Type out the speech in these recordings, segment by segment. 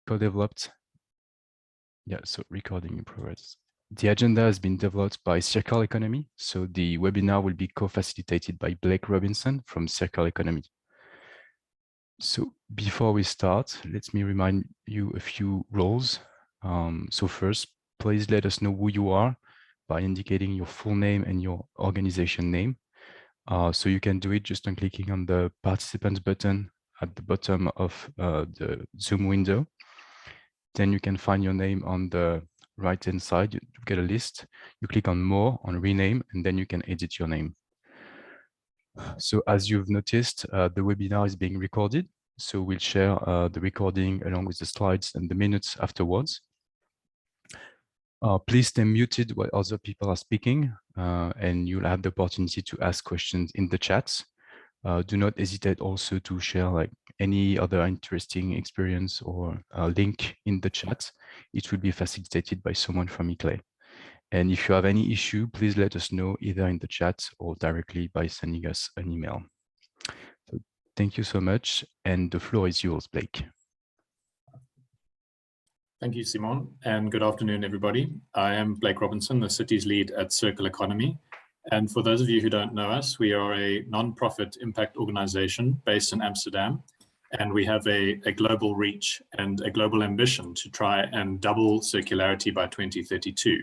co-developed. Yeah, so recording in progress. The agenda has been developed by Circle Economy. So the webinar will be co-facilitated by Blake Robinson from Circle Economy. So before we start, let me remind you a few rules. So first, please let us know who you are by indicating your full name and your organization name. So you can do it just on clicking on the participants button at the bottom of the Zoom window. Then you can find your name on the right-hand side. You get a list. You click on More, on Rename, and then you can edit your name. So as you've noticed, the webinar is being recorded. So we'll share the recording along with the slides and the minutes afterwards. Please stay muted while other people are speaking, and you'll have the opportunity to ask questions in the chats. Do not hesitate also to share like any other interesting experience or link in the chat. It will be facilitated by someone from ICLE. And if you have any issue, please let us know either in the chat or directly by sending us an email. So thank you so much. And the floor is yours, Blake. Thank you, Simon, and good afternoon, everybody. I am Blake Robinson, the city's lead at Circle Economy. And for those of you who don't know us, we are a non-profit impact organization based in Amsterdam, and we have a global reach and a global ambition to try and double circularity by 2032.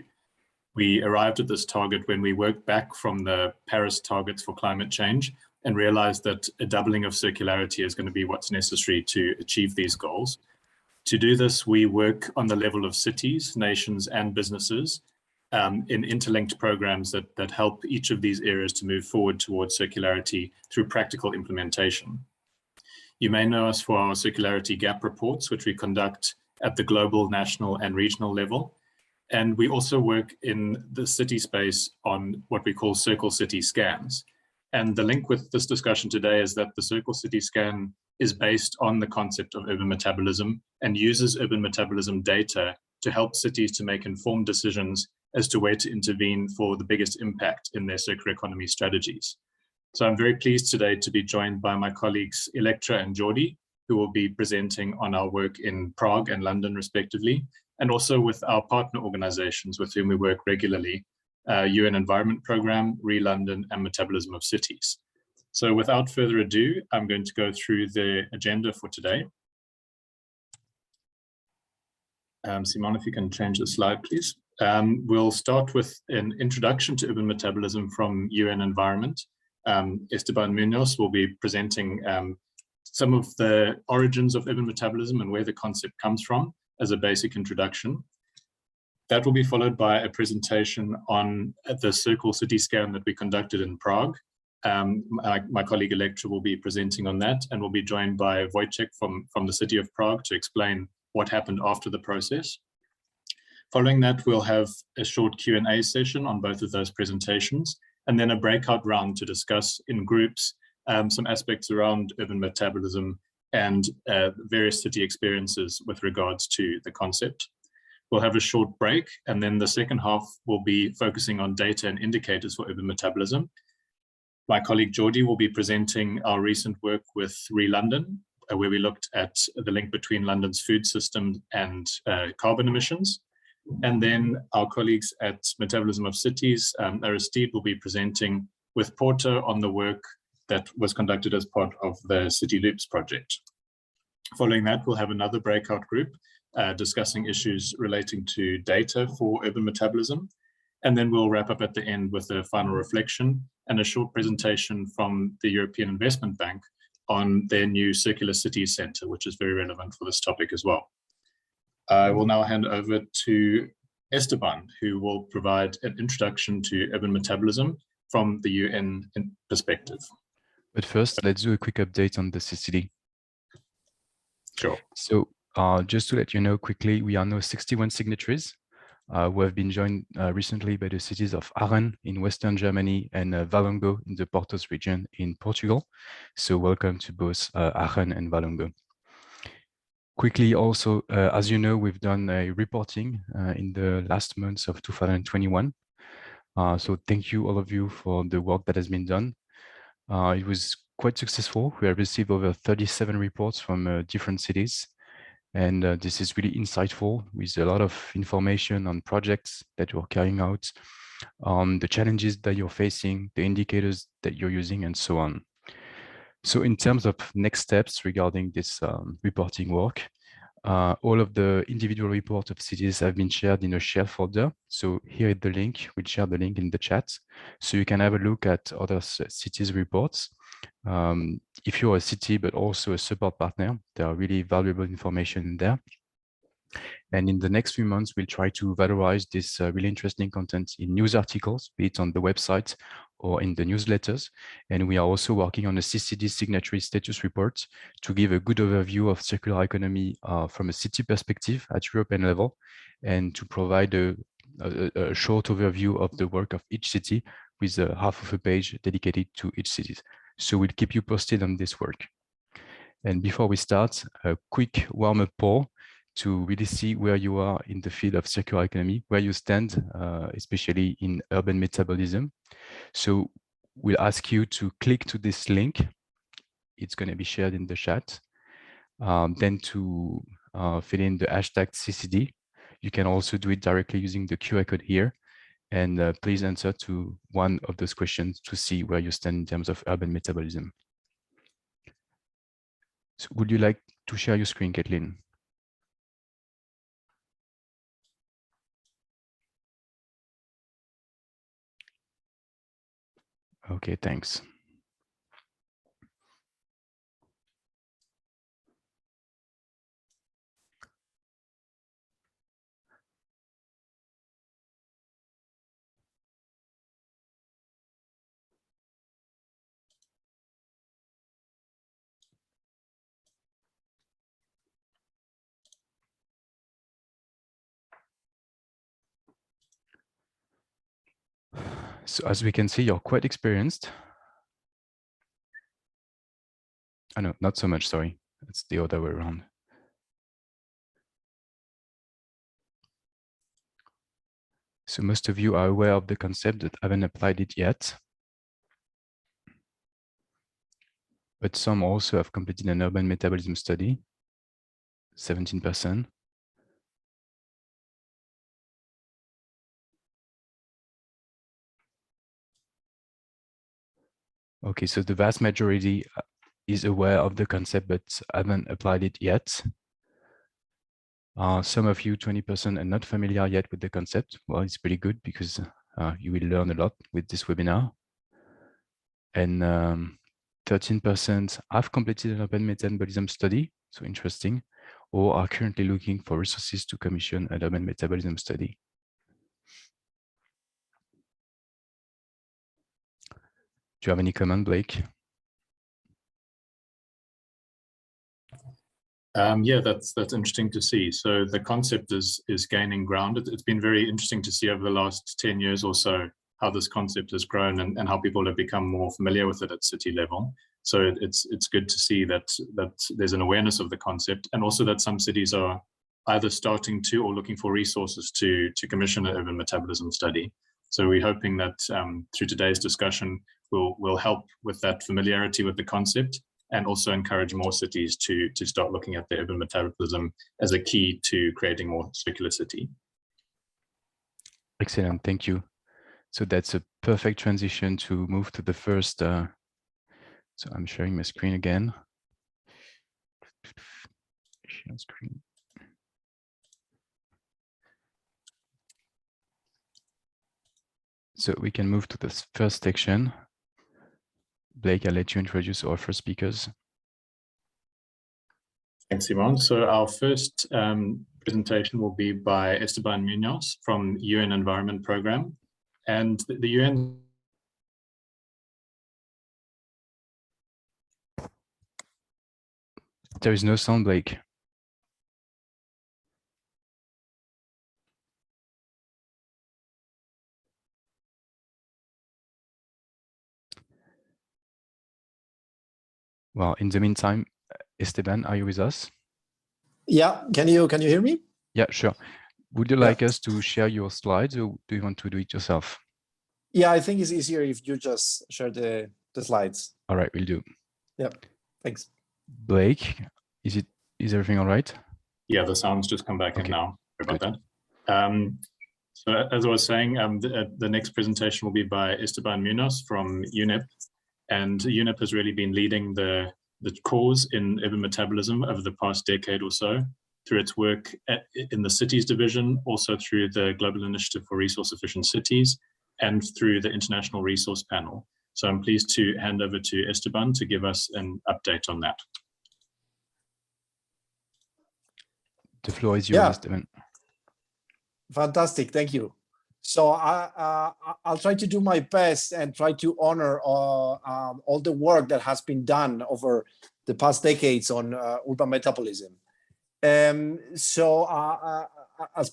We arrived at this target when we worked back from the Paris targets for climate change and realized that a doubling of circularity is going to be what's necessary to achieve these goals. To do this, we work on the level of cities, nations, and businesses in interlinked programs that help each of these areas to move forward towards circularity through practical implementation. You may know us for our circularity gap reports, which we conduct at the global, national, and regional level. And we also work in the city space on what we call Circle City scans. And the link with this discussion today is that the Circle City scan is based on the concept of urban metabolism and uses urban metabolism data to help cities to make informed decisions as to where to intervene for the biggest impact in their circular economy strategies. So I'm very pleased today to be joined by my colleagues Electra and Jordi, who will be presenting on our work in Prague and London respectively, and also with our partner organizations with whom we work regularly, UN Environment Programme, Re-London, and Metabolism of Cities. So without further ado, I'm going to go through the agenda for today. Simon, if you can change the slide, please. We'll start with an introduction to urban metabolism from UN Environment. Esteban Munoz will be presenting some of the origins of urban metabolism and where the concept comes from as a basic introduction. That will be followed by a presentation on the Circle City scan that we conducted in Prague. My colleague Electra will be presenting on that, and will be joined by Wojciech from the city of Prague to explain what happened after the process. Following that, we'll have a short Q&A session on both of those presentations, and then a breakout round to discuss in groups some aspects around urban metabolism and various city experiences with regards to the concept. We'll have a short break, and then the second half will be focusing on data and indicators for urban metabolism. My colleague Jordi will be presenting our recent work with Re-London, where we looked at the link between London's food system and carbon emissions. And then our colleagues at Metabolism of Cities, Aristide, will be presenting with Porter on the work that was conducted as part of the City Loops project. Following that, we'll have another breakout group discussing issues relating to data for urban metabolism. And then we'll wrap up at the end with a final reflection and a short presentation from the European Investment Bank on their new Circular Cities Centre, which is very relevant for this topic as well. I will now hand over to Esteban, who will provide an introduction to urban metabolism from the UN perspective. But first, let's do a quick update on the CCD. Sure. So just to let you know quickly, we are now 61 signatories who have been joined recently by the cities of Aachen in Western Germany and Valongo in the Portos region in Portugal. So welcome to both Aachen and Valongo. Quickly also, as you know, we've done a reporting in the last months of 2021. So thank you all of you for the work that has been done. It was quite successful. We have received over 37 reports from different cities. And this is really insightful with a lot of information on projects that you're carrying out, on the challenges that you're facing, the indicators that you're using, and so on. So in terms of next steps regarding this reporting work, all of the individual reports of cities have been shared in a shared folder. So here is the link. We'll share the link in the chat. So you can have a look at other cities' reports. If you're a city, but also a support partner, there are really valuable information in there. And in the next few months, we'll try to valorize this really interesting content in news articles, be it on the website or in the newsletters. And we are also working on a CCD signatory status report to give a good overview of circular economy from a city perspective at European level, and to provide a short overview of the work of each city with half of a page dedicated to each city. So we'll keep you posted on this work. And before we start, a quick warm-up poll to really see where you are in the field of circular economy, where you stand, especially in urban metabolism. So we'll ask you to click to this link. It's going to be shared in the chat. Then to fill in the hashtag CCD. You can also do it directly using the QR code here. And please answer to one of those questions to see where you stand in terms of urban metabolism. So would you like to share your screen, Caitlin? Okay, thanks. So as we can see, you're quite experienced. Oh, no, not so much, sorry. It's the other way around. So most of you are aware of the concept that haven't applied it yet. But some also have completed an urban metabolism study, 17%. Okay, so the vast majority is aware of the concept, but haven't applied it yet. Some of you, 20%, are not familiar yet with the concept. Well, it's pretty good because you will learn a lot with this webinar. And 13% have completed an urban metabolism study, so interesting, or are currently looking for resources to commission an urban metabolism study. Do you have any comment, Blake? Yeah, that's interesting to see. So the concept is gaining ground. It's been very interesting to see over the last 10 years or so how this concept has grown and how people have become more familiar with it at city level. So it's good to see that there's an awareness of the concept, and also that some cities are either starting to or looking for resources to commission an urban metabolism study. So we're hoping that through today's discussion, we'll help with that familiarity with the concept, and also encourage more cities to start looking at the urban metabolism as a key to creating more circular city. Excellent, thank you. So that's a perfect transition to move to the first. So I'm sharing my screen again. Share screen. So we can move to the first section. Blake, I'll let you introduce our first speakers. Thanks, Simon. So our first presentation will be by Esteban Munoz from UN Environment Program. And the UN... There is no sound, Blake. Well, in the meantime, Esteban, are you with us? Yeah, can you hear me? Yeah, sure. Would you like us to share your slides, or do you want to do it yourself? Yeah, I think it's easier if you just share the slides. All right, we'll do. Yeah, thanks. Blake, is everything all right? Yeah, the sound's just come back in now. Sorry about that. So as I was saying, the next presentation will be by Esteban Munoz from UNEP. And UNEP has really been leading the cause in urban metabolism over the past decade or so through its work in the cities division, also through the Global Initiative for Resource Efficient Cities, and through the International Resource Panel. So I'm pleased to hand over to Esteban to give us an update on that. The floor is yours, Esteban. Fantastic, thank you. So I'll try to do my best and try to honor all the work that has been done over the past decades on urban metabolism. As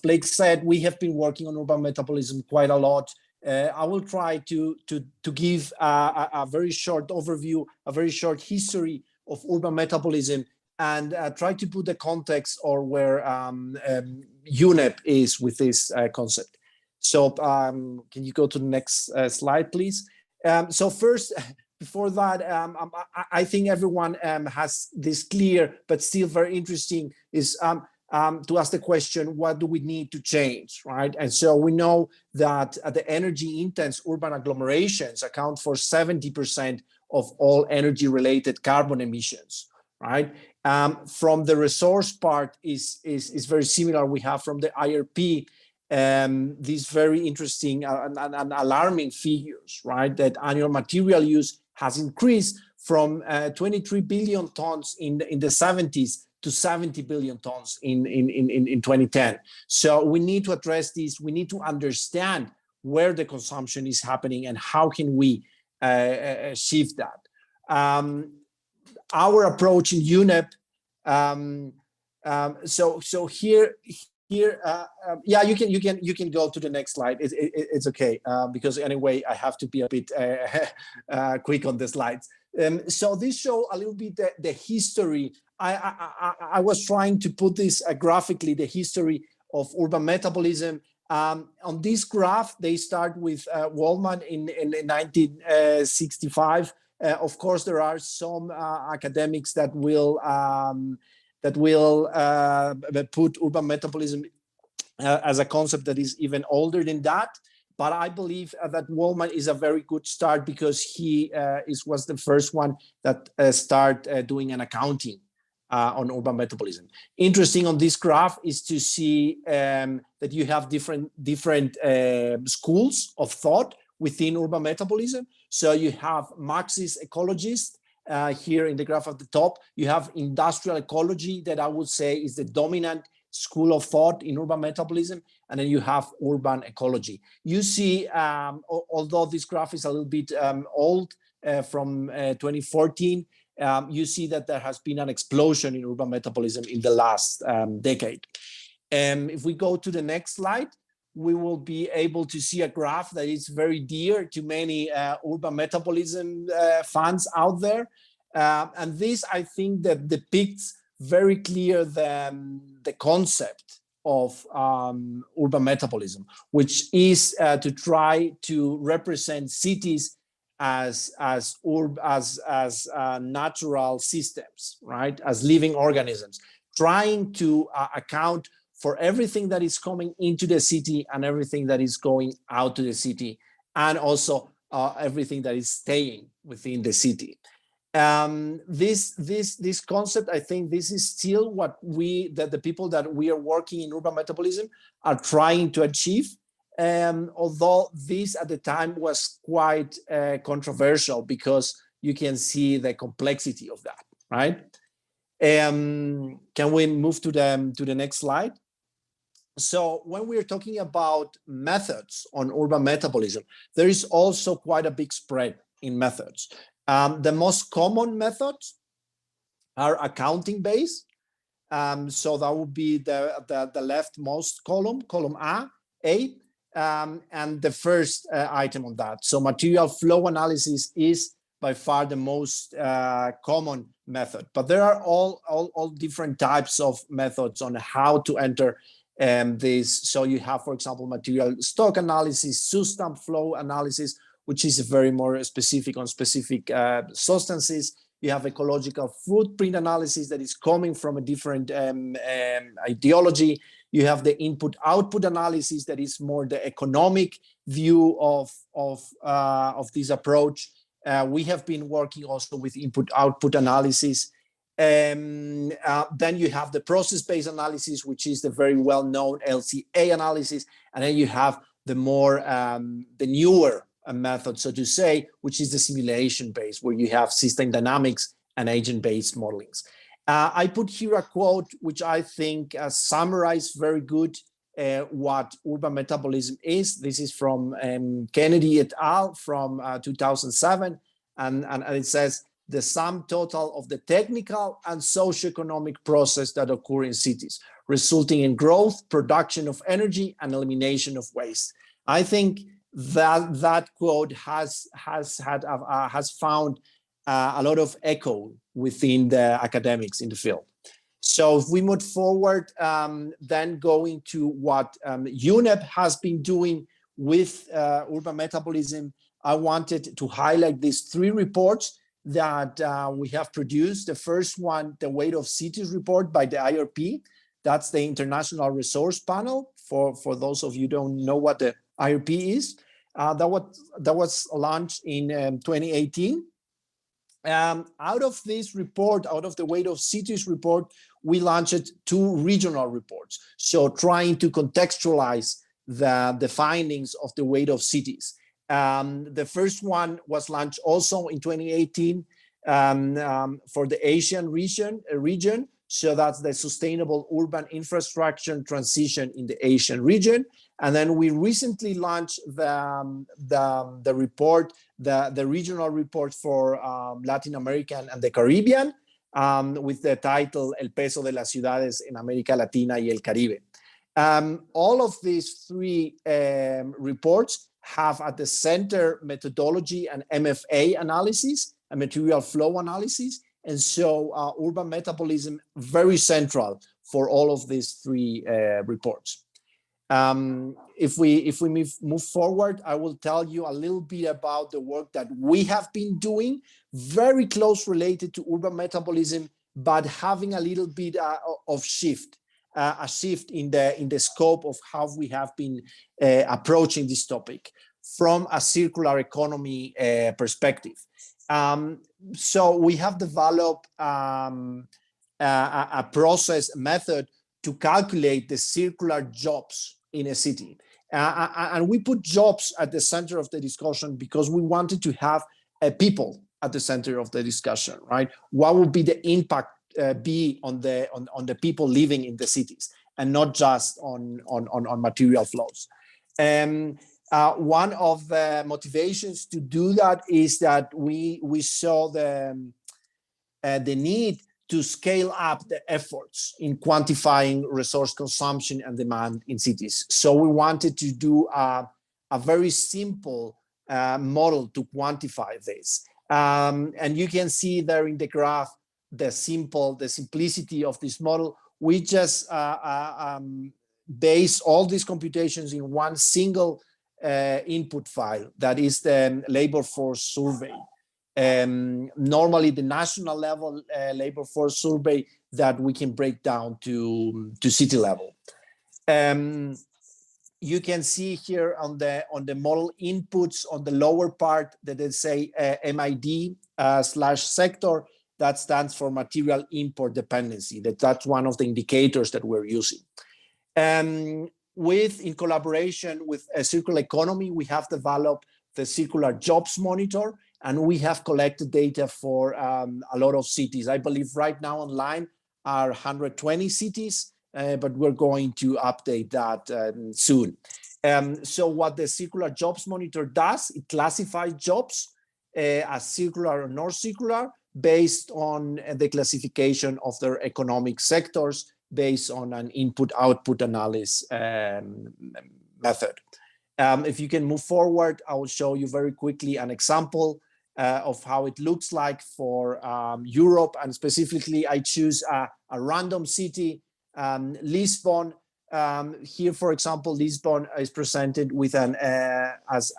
Blake said, we have been working on urban metabolism quite a lot. I will try to give a very short overview, a very short history of urban metabolism, and try to put the context or where UNEP is with this concept. So can you go to the next slide, please? So first, before that, I think everyone has this clear, but still very interesting, is to ask the question, what do we need to change, right? And so we know that the energy-intense urban agglomerations account for 70% of all energy-related carbon emissions, right? From the resource part is very similar. We have from the IRP these very interesting and alarming figures, right? That annual material use has increased from 23 billion tons in the 70s to 70 billion tons in 2010. So we need to address this. We need to understand where the consumption is happening and how can we shift that. Our approach in UNEP, so here, yeah, you can go to the next slide. It's okay, because anyway, I have to be a bit quick on the slides. So this show a little bit the history. I was trying to put this graphically, the history of urban metabolism. On this graph, they start with Wallman in 1965. Of course, there are some academics that will put urban metabolism as a concept that is even older than that. But I believe that Wallman is a very good start because he was the first one that started doing an accounting on urban metabolism. Interesting on this graph is to see that you have different schools of thought within urban metabolism. So you have Marxist ecologists here in the graph at the top. You have industrial ecology that I would say is the dominant school of thought in urban metabolism, and then you have urban ecology. You see, although this graph is a little bit old, from 2014, you see that there has been an explosion in urban metabolism in the last decade. If we go to the next slide, we will be able to see a graph that is very dear to many urban metabolism fans out there. And this, I think, that depicts very clear the concept of urban metabolism, which is to try to represent cities as natural systems, right? As living organisms, trying to account for everything that is coming into the city and everything that is going out to the city, and also everything that is staying within the city. This concept, I think this is still what the people that we are working in urban metabolism are trying to achieve. Although this at the time was quite controversial because you can see the complexity of that, right? Can we move to the next slide? So when we're talking about methods on urban metabolism, there is also quite a big spread in methods. The most common methods are accounting based. So that would be the leftmost column A, and the first item on that. So material flow analysis is by far the most common method, but there are all different types of methods on how to enter this. So you have, for example, material stock analysis, substance flow analysis, which is very more specific on specific substances. You have ecological footprint analysis that is coming from a different ideology. You have the input-output analysis that is more the economic view of this approach. We have been working also with input-output analysis. Then you have the process-based analysis, which is the very well-known LCA analysis, and then you have the more the newer method, so to say, which is the simulation-based, where you have system dynamics and agent-based modelings. I put here a quote which I think summarizes very good what urban metabolism is. This is from Kennedy et al. From 2007, and it says, the sum total of the technical and socioeconomic process that occur in cities, resulting in growth, production of energy, and elimination of waste. I think that quote has found a lot of echo within the academics in the field. So if we move forward, then going to what UNEP has been doing with urban metabolism, I wanted to highlight these 3 reports that we have produced. The first one, the Weight of Cities report by the IRP. That's the International Resource Panel. For those of you who don't know what the IRP is, that was launched in 2018. Out of this report, out of the Weight of Cities report, we launched 2 regional reports. So trying to contextualize the findings of the Weight of Cities. The first one was launched also in 2018 for the Asian region. So that's the sustainable urban infrastructure transition in the Asian region. And then we recently launched the report, the regional report for Latin America and the Caribbean, with the title El peso de las ciudades en América Latina y el Caribe. All of these 3 reports have at the center methodology and MFA analysis, and material flow analysis. And so urban metabolism, very central for all of these 3 reports. If we move forward, I will tell you a little bit about the work that we have been doing, very close related to urban metabolism, but having a little bit of shift, a shift in the scope of how we have been approaching this topic from a circular economy perspective. So we have developed a process method to calculate the circular jobs in a city. And we put jobs at the center of the discussion because we wanted to have people at the center of the discussion, right? What would be the impact be on the people living in the cities, and not just on material flows. One of the motivations to do that is that we saw the need to scale up the efforts in quantifying resource consumption and demand in cities. So we wanted to do a very simple model to quantify this. And you can see there in the graph the simplicity of this model. We just base all these computations in one single input file, that is the labor force survey. Normally the national level labor force survey that we can break down to city level. You can see here on the model inputs on the lower part that they say MID /sector. That stands for material import dependency. That's one of the indicators that we're using. In collaboration with a circular economy, we have developed the circular jobs monitor, and we have collected data for a lot of cities. I believe right now online are 120 cities, but we're going to update that soon. So what the circular jobs monitor does, it classifies jobs as circular or non-circular based on the classification of their economic sectors based on an input-output analysis method. If you can move forward, I will show you very quickly an example of how it looks like for Europe, and specifically I choose a random city, Lisbon. Here, for example, Lisbon is presented with an as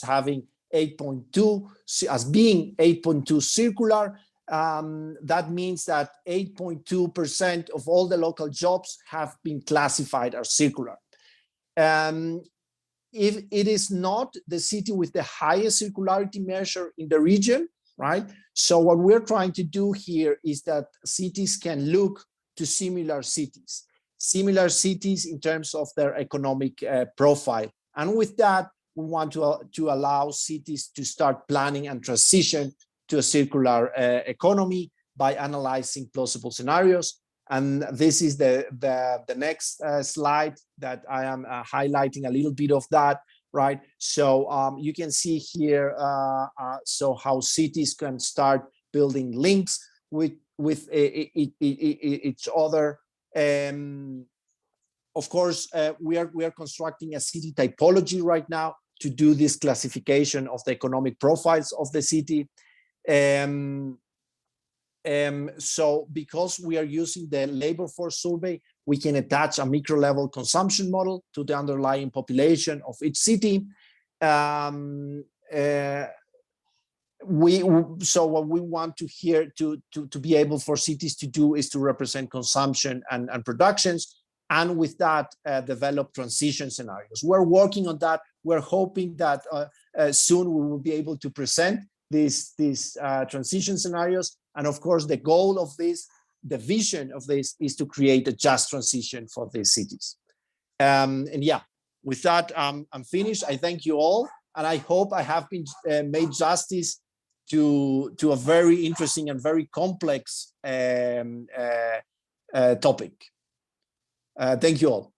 having 8.2, as being 8.2 circular, that means that 8.2% of all the local jobs have been classified as circular. If it is not the city with the highest circularity measure in the region, right? So what we're trying to do here is that cities can look to similar cities in terms of their economic profile. And with that, we want to allow cities to start planning and transition to a circular economy by analyzing plausible scenarios. And this is the next slide that I am highlighting a little bit of that, right? So you can see here, so how cities can start building links with each other. Of course, we are constructing a city typology right now to do this classification of the economic profiles of the city. So because we are using the labor force survey, we can attach a micro level consumption model to the underlying population of each city. So what we want to here to be able for cities to do is to represent consumption and productions, and with that develop transition scenarios. We're working on that. We're hoping that soon we will be able to present these transition scenarios. And of course, the goal of this, the vision of this, is to create a just transition for these cities. And yeah, with that, I'm finished. I thank you all, and I hope I have been made justice to a very interesting and very complex topic. Thank you all.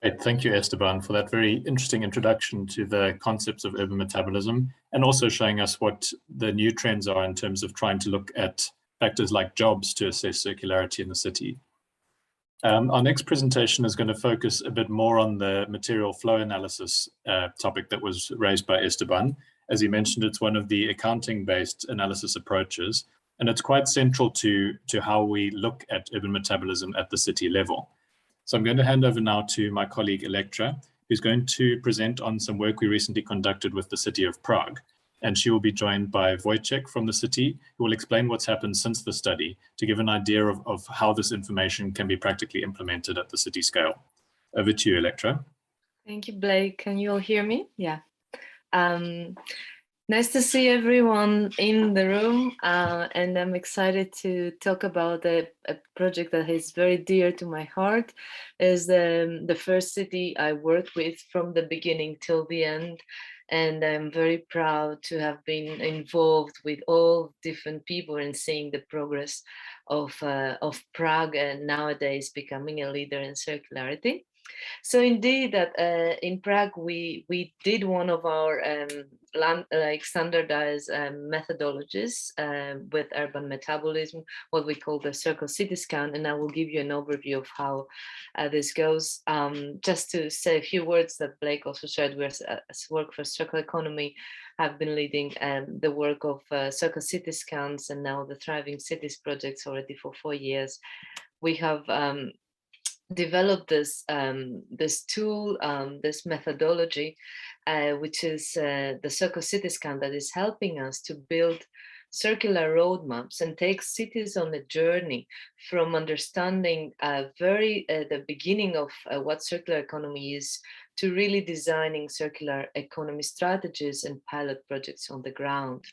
Great. Thank you, Esteban, for that very interesting introduction to the concepts of urban metabolism, and also showing us what the new trends are in terms of trying to look at factors like jobs to assess circularity in the city. Our next presentation is going to focus a bit more on the material flow analysis topic that was raised by Esteban. As he mentioned, it's one of the accounting-based analysis approaches, and it's quite central to how we look at urban metabolism at the city level. So I'm going to hand over now to my colleague Elektra, who's going to present on some work we recently conducted with the city of Prague. And she will be joined by Wojciech from the city, who will explain what's happened since the study to give an idea of how this information can be practically implemented at the city scale. Over to you, Elektra. Thank you, Blake. Can you all hear me? Yeah. Nice to see everyone in the room, and I'm excited to talk about a project that is very dear to my heart. Is the first city I worked with from the beginning till the end, and I'm very proud to have been involved with all different people and seeing the progress of Prague, and nowadays becoming a leader in circularity. So indeed, that in Prague we did one of our standardized methodologies with urban metabolism, what we call the circle city scan, and I will give you an overview of how this goes. Just to say a few words that Blake also shared, we as Work for Circular Economy have been leading the work of circle city scans and now the Thriving Cities projects already for 4 years. We have developed this this tool, this methodology, which is the Circle City Scan, that is helping us to build circular roadmaps and take cities on a journey from understanding the beginning of what circular economy is to really designing circular economy strategies and pilot projects on the ground.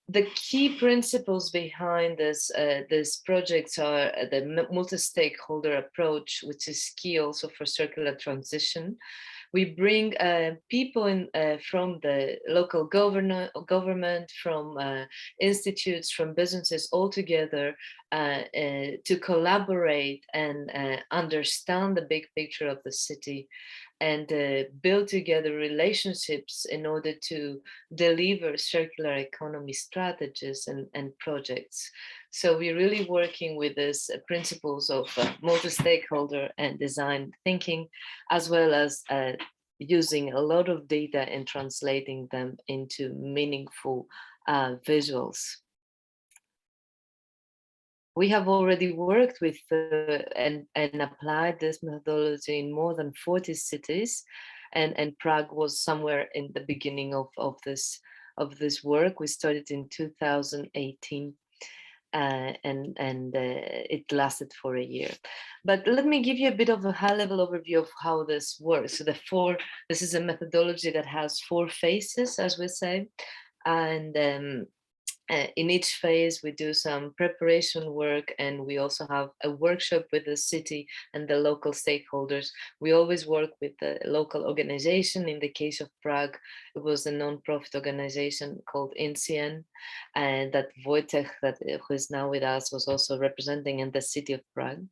The key principles behind these projects are the multi-stakeholder approach, which is key also for circular transition. We bring people in from the local government, from institutes, from businesses all together to collaborate and understand the big picture of the city, and build together relationships in order to deliver circular economy strategies and projects. So we're really working with these principles of multi-stakeholder and design thinking, as well as using a lot of data and translating them into meaningful visuals. We have already worked with and applied this methodology in more than 40 cities, and Prague was somewhere in the beginning of this of this work. We started in 2018. And it lasted for a year. But let me give you a bit of a high-level overview of how this works. So this is a methodology that has 4 phases, as we say, and in each phase we do some preparation work, and we also have a workshop with the city and the local stakeholders. We always work with the local organization. In the case of Prague, it was a non-profit organization called INCN, and that Wojtek, who is now with us, was also representing in the city of Prague.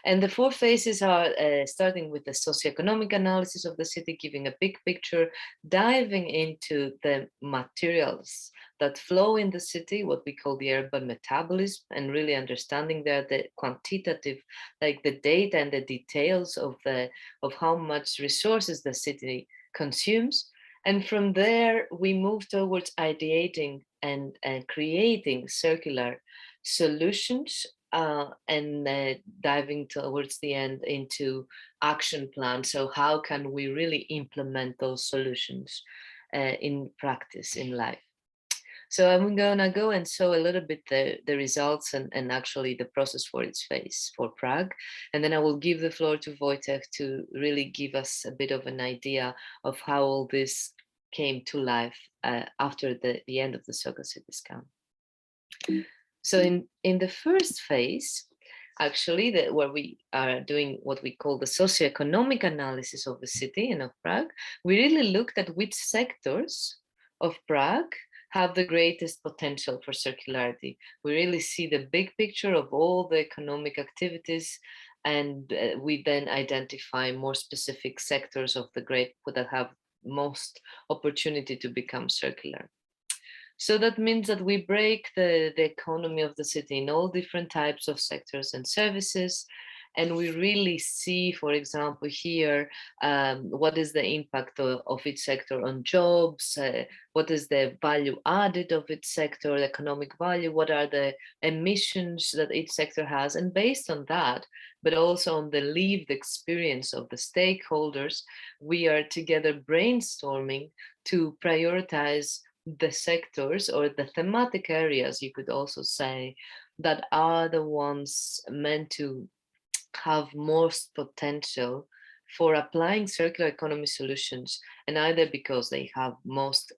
And the 4 phases are starting with the socioeconomic analysis of the city, giving a big picture, diving into the materials that flow in the city, what we call the urban metabolism, and really understanding there the quantitative, like the data and the details of how much resources the city consumes. And from there, we move towards ideating and creating circular solutions, and diving towards the end into action plans. So how can we really implement those solutions in practice, in life? So I'm gonna go and show a little bit the results and actually the process for its phase for Prague. And then I will give the floor to Wojtek to really give us a bit of an idea of how all this came to life after the end of the Circle City Scan. So in the first phase, actually, where we are doing what we call the socioeconomic analysis of the city and of Prague, we really looked at which sectors of Prague have the greatest potential for circularity. We really see the big picture of all the economic activities, and we then identify more specific sectors of the great that have most opportunity to become circular. So that means that we break the economy of the city in all different types of sectors and services. And we really see, for example, here, what is the impact of each sector on jobs, what is the value added of each sector, the economic value, what are the emissions that each sector has. And based on that, but also on the lived experience of the stakeholders, we are together brainstorming to prioritize the sectors or the thematic areas, you could also say, that are the ones meant to have most potential for applying circular economy solutions, and either because they have most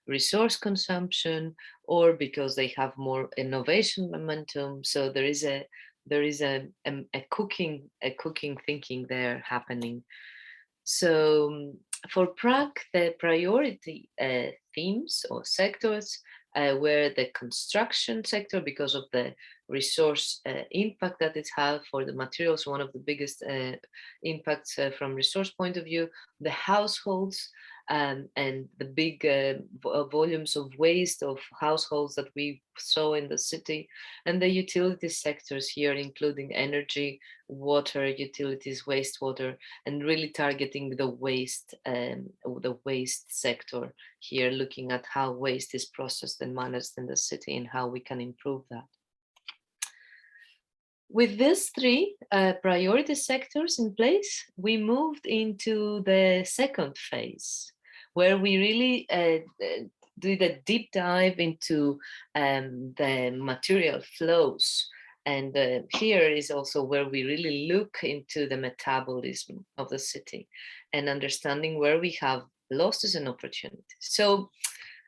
resource consumption or because they have more innovation momentum. So there is a cooking thinking there happening. So for Prague, the priority themes or sectors were the construction sector, because of the resource impact that it had for the materials, one of the biggest impacts from resource point of view, the households, and the big volumes of waste of households that we saw in the city, and the utility sectors here, including energy, water, utilities, wastewater, and really targeting the waste sector here, looking at how waste is processed and managed in the city and how we can improve that. With these 3 priority sectors in place, we moved into the second phase, where we really did a deep dive into the material flows. And here is also where we really look into the metabolism of the city and understanding where we have losses and opportunities. So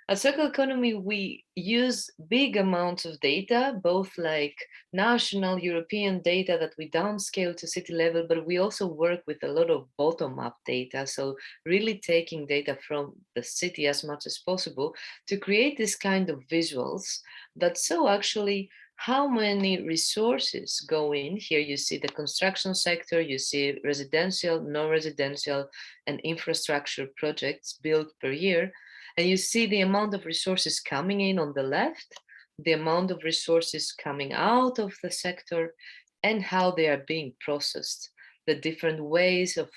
at Circular Economy, we use big amounts of data, both like national, European data that we downscale to city level, but we also work with a lot of bottom-up data. So really taking data from the city as much as possible to create this kind of visuals that show actually how many resources go in. Here you see the construction sector, you see residential, non-residential, and infrastructure projects built per year. And you see the amount of resources coming in on the left, the amount of resources coming out of the sector, and how they are being processed, the different ways of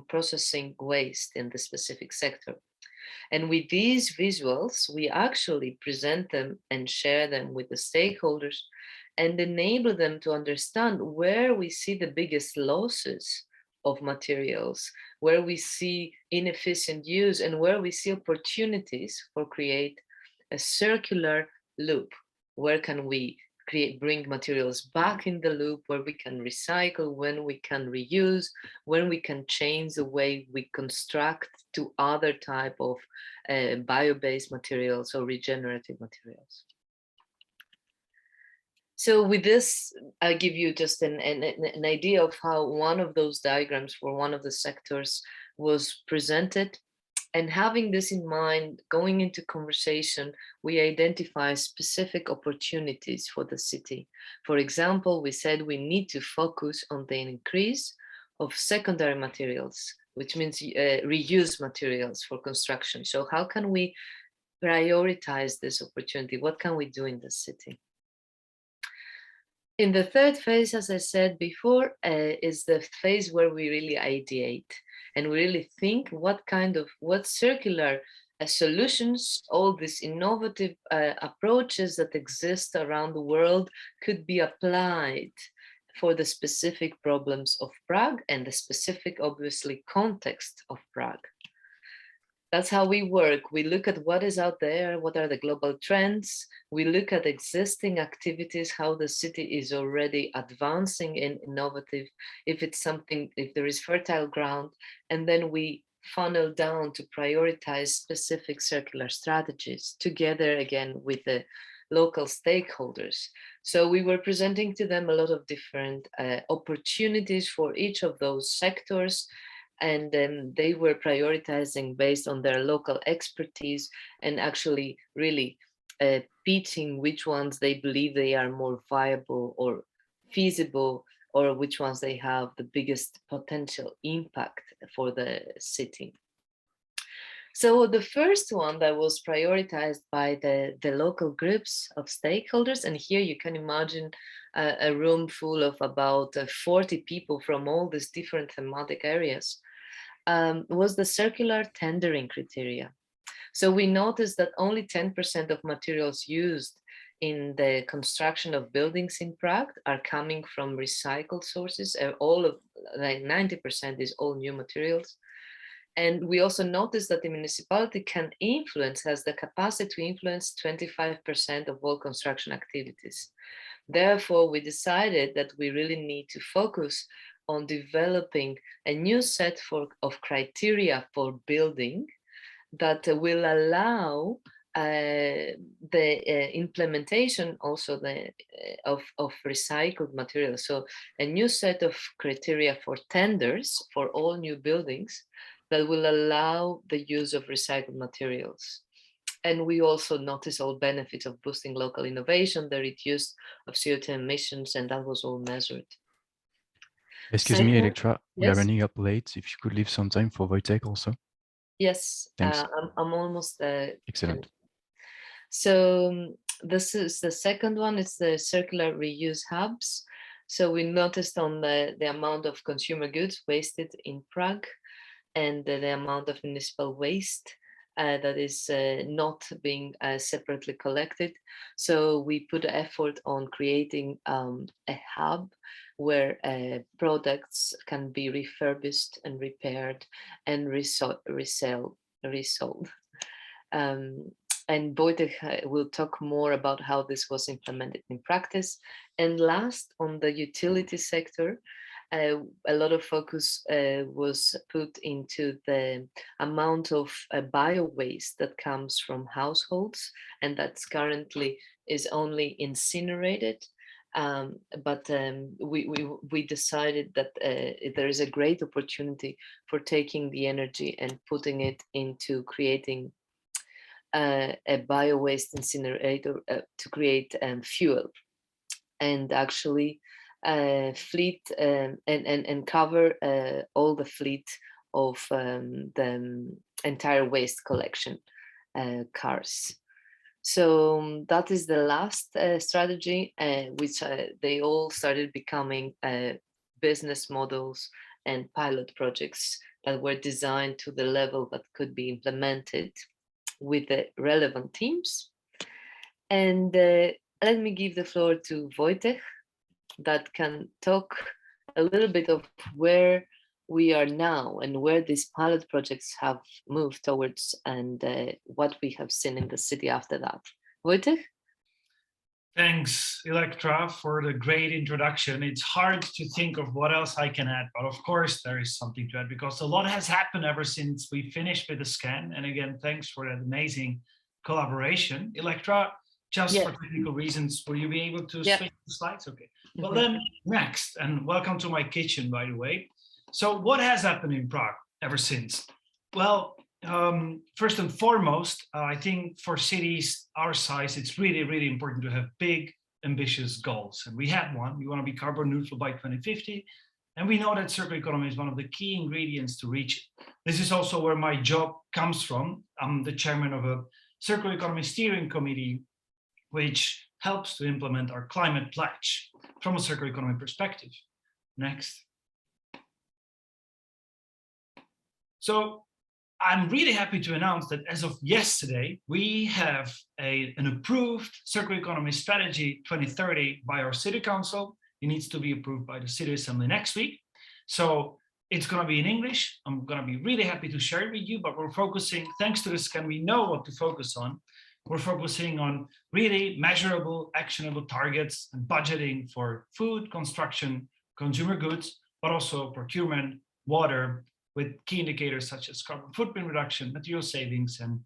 processing waste in the specific sector. And with these visuals, we actually present them and share them with the stakeholders and enable them to understand where we see the biggest losses of materials, where we see inefficient use, and where we see opportunities for create a circular loop. Where can we bring materials back in the loop, where we can recycle, when we can reuse, when we can change the way we construct to other type of bio-based materials or regenerative materials. So with this, I give you just an idea of how one of those diagrams for one of the sectors was presented. And having this in mind, going into conversation, we identify specific opportunities for the city. For example, we said we need to focus on the increase of secondary materials, which means reuse materials for construction. So how can we prioritize this opportunity? What can we do in the city? In the third phase, as I said before, is the phase where we really ideate and we really think what circular solutions, all these innovative approaches that exist around the world could be applied for the specific problems of Prague and the specific, obviously, context of Prague. That's how we work. We look at what is out there, what are the global trends. We look at existing activities, how the city is already advancing in innovative, if there is fertile ground, and then we funnel down to prioritize specific circular strategies together again with the local stakeholders. So we were presenting to them a lot of different opportunities for each of those sectors. And then they were prioritizing based on their local expertise and actually really pitching which ones they believe they are more viable or feasible, or which ones they have the biggest potential impact for the city. So the first one that was prioritized by the local groups of stakeholders, and here you can imagine a room full of about 40 people from all these different thematic areas, was the circular tendering criteria. So we noticed that only 10% of materials used in the construction of buildings in Prague are coming from recycled sources. All of, like 90% is all new materials. And we also noticed that the municipality has the capacity to influence 25% of all construction activities. Therefore, we decided that we really need to focus on developing a new set of criteria for building that will allow the implementation also of recycled materials. So a new set of criteria for tenders for all new buildings that will allow the use of recycled materials. And we also noticed all benefits of boosting local innovation, the reduced of CO2 emissions, and that was all measured. Excuse me, Electra, we are running up late. If you could leave some time for Wojtek also. Yes, thanks. I'm almost excellent. So this is the second one. It's the circular reuse hubs. So we noticed on the amount of consumer goods wasted in Prague and the amount of municipal waste that is not being separately collected. So we put effort on creating a hub where products can be refurbished and repaired and resold. And Wojtek will talk more about how this was implemented in practice. And last, on the utility sector, a lot of focus was put into the amount of bio-waste that comes from households, and that's currently is only incinerated. But we decided that there is a great opportunity for taking the energy and putting it into creating a bio-waste incinerator to create fuel, and actually fleet and cover all the fleet of the entire waste collection cars. So that is the last strategy, which they all started becoming business models and pilot projects that were designed to the level that could be implemented with the relevant teams. And let me give the floor to Wojtek that can talk a little bit of where we are now and where these pilot projects have moved towards, and what we have seen in the city after that. Wojtek? Thanks, Electra, for the great introduction. It's hard to think of what else I can add, but of course there is something to add because a lot has happened ever since we finished with the scan. And again, thanks for that amazing collaboration. Electra, just for technical reasons, will you be able to switch the slides? Okay. Well then, next, and welcome to my kitchen, by the way. So what has happened in Prague ever since? Well, first and foremost, I think for cities our size, it's really, really important to have big, ambitious goals. And we have one. We want to be carbon neutral by 2050. And we know that circular economy is one of the key ingredients to reach it. This is also where my job comes from. I'm the chairman of a circular economy steering committee, which helps to implement our climate pledge from a circular economy perspective. Next. So I'm really happy to announce that as of yesterday, we have an approved circular economy strategy 2030 by our city council. It needs to be approved by the city assembly next week. So it's going to be in English. I'm going to be really happy to share it with you, but we're focusing, thanks to the scan, we know what to focus on. We're focusing on really measurable, actionable targets and budgeting for food, construction, consumer goods, but also procurement, water, with key indicators such as carbon footprint reduction, material savings, and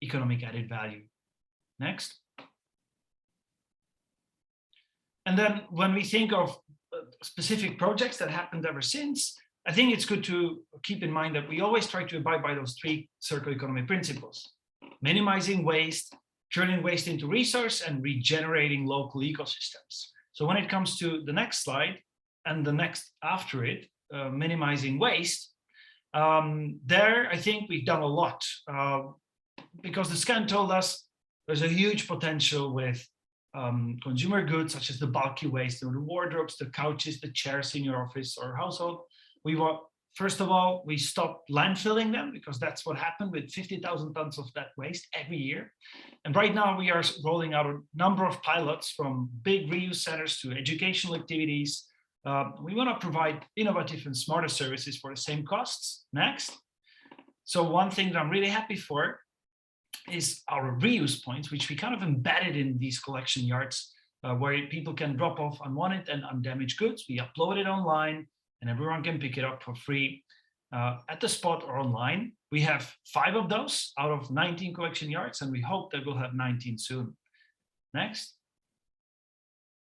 economic added value. Next. And then when we think of specific projects that happened ever since, I think it's good to keep in mind that we always try to abide by those 3 circular economy principles: minimizing waste, turning waste into resource, and regenerating local ecosystems. So when it comes to the next slide and the next after it, minimizing waste, there, I think we've done a lot because the scan told us there's a huge potential with consumer goods, such as the bulky waste, the wardrobes, the couches, the chairs in your office or household. We want, first of all, we stopped landfilling them because that's what happened with 50,000 tons of that waste every year. And right now we are rolling out a number of pilots from big reuse centers to educational activities. We want to provide innovative and smarter services for the same costs. Next. So one thing that I'm really happy for is our reuse points, which we kind of embedded in these collection yards where people can drop off unwanted and undamaged goods. We upload it online and everyone can pick it up for free at the spot or online. We have 5 of those out of 19 collection yards, and we hope that we'll have 19 soon. Next.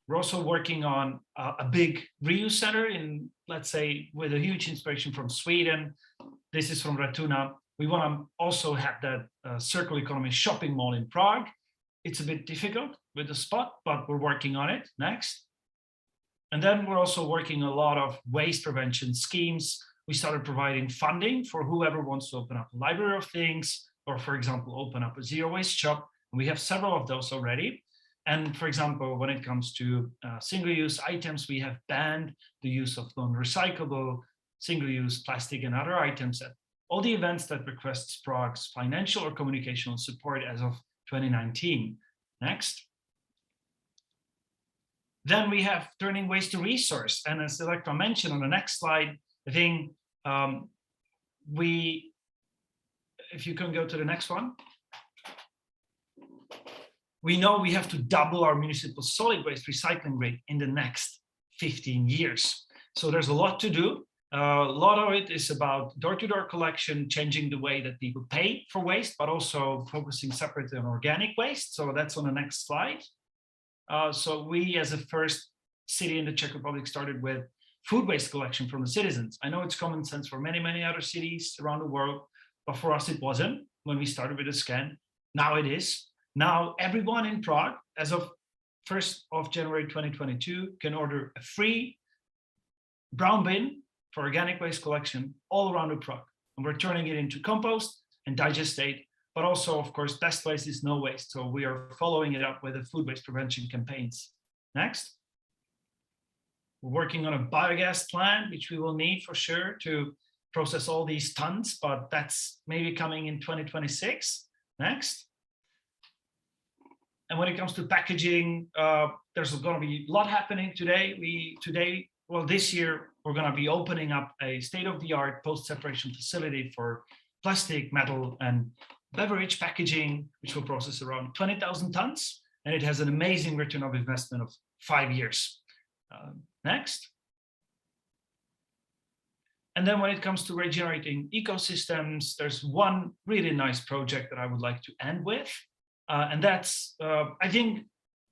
We're also working on a big reuse center in, let's say, with a huge inspiration from Sweden. This is from Ratuna. We want to also have that circular economy shopping mall in Prague. It's a bit difficult with the spot, but we're working on it. Next. And then we're also working a lot of waste prevention schemes. We started providing funding for whoever wants to open up a library of things, or for example, open up a zero waste shop. And we have several of those already. And for example, when it comes to single-use items, we have banned the use of non-recyclable, single-use plastic and other items at all the events that requests Prague's financial or communicational support as of 2019. Next. Then we have turning waste to resource. And as Electra mentioned on the next slide, I think if you can go to the next one. We know we have to double our municipal solid waste recycling rate in the next 15 years. So there's a lot to do. A lot of it is about door-to-door collection, changing the way that people pay for waste, but also focusing separately on organic waste. So that's on the next slide. So we, as a first city in the Czech Republic, started with food waste collection from the citizens. I know it's common sense for many, many other cities around the world, but for us it wasn't when we started with the scan. Now it is. Now everyone in Prague, as of 1st of January 2022, can order a free brown bin for organic waste collection all around the Prague. And we're turning it into compost and digestate, but also, of course, best waste is no waste. So we are following it up with the food waste prevention campaigns. Next. We're working on a biogas plant, which we will need for sure to process all these tons, but that's maybe coming in 2026. Next. And when it comes to packaging, there's going to be a lot happening today. This year, we're going to be opening up a state-of-the-art post-separation facility for plastic, metal, and beverage packaging, which will process around 20,000 tons. And it has an amazing return of investment of 5 years. Next. And then when it comes to regenerating ecosystems, there's one really nice project that I would like to end with. And that's, I think,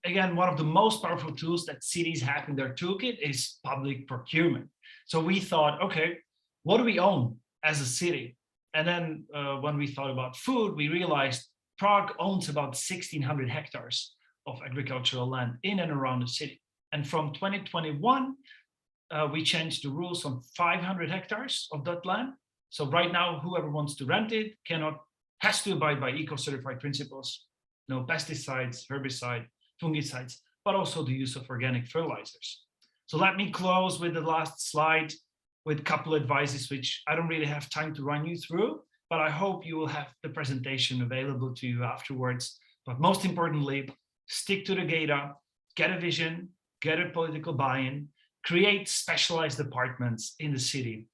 again, one of the most powerful tools that cities have in their toolkit is public procurement. So we thought, okay, what do we own as a city? And then when we thought about food, we realized Prague owns about 1,600 hectares of agricultural land in and around the city. And from 2021, we changed the rules on 500 hectares of that land. So right now, whoever wants to rent it has to abide by eco-certified principles, no pesticides, herbicide, fungicides, but also the use of organic fertilizers. So let me close with the last slide with a couple of advices, which I don't really have time to run you through, but I hope you will have the presentation available to you afterwards. But most importantly, stick to the data, get a vision, get a political buy-in, create specialized departments in the city,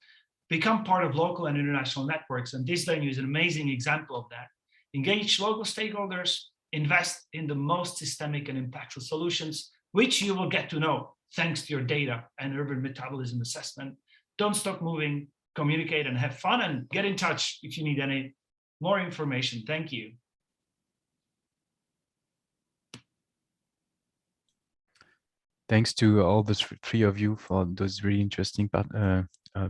become part of local and international networks. And this venue is an amazing example of that. Engage local stakeholders, invest in the most systemic and impactful solutions, which you will get to know thanks to your data and urban metabolism assessment. Don't stop moving, communicate and have fun, and get in touch if you need any more information. Thank you. Thanks to all the three of you for those really interesting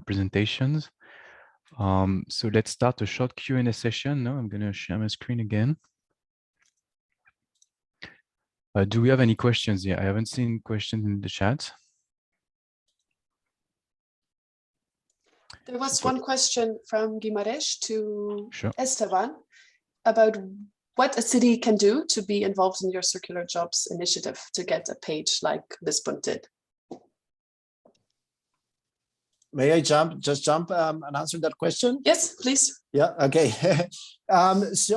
presentations. So let's start a short Q&A session. Now I'm going to share my screen again. Do we have any questions here? I haven't seen questions in the chat. There was one question from Guimarães to Sure. Esteban about what a city can do to be involved in your circular jobs initiative to get a page like Lisbon did. May I just jump and answer that question? Yes, please. Yeah, okay. As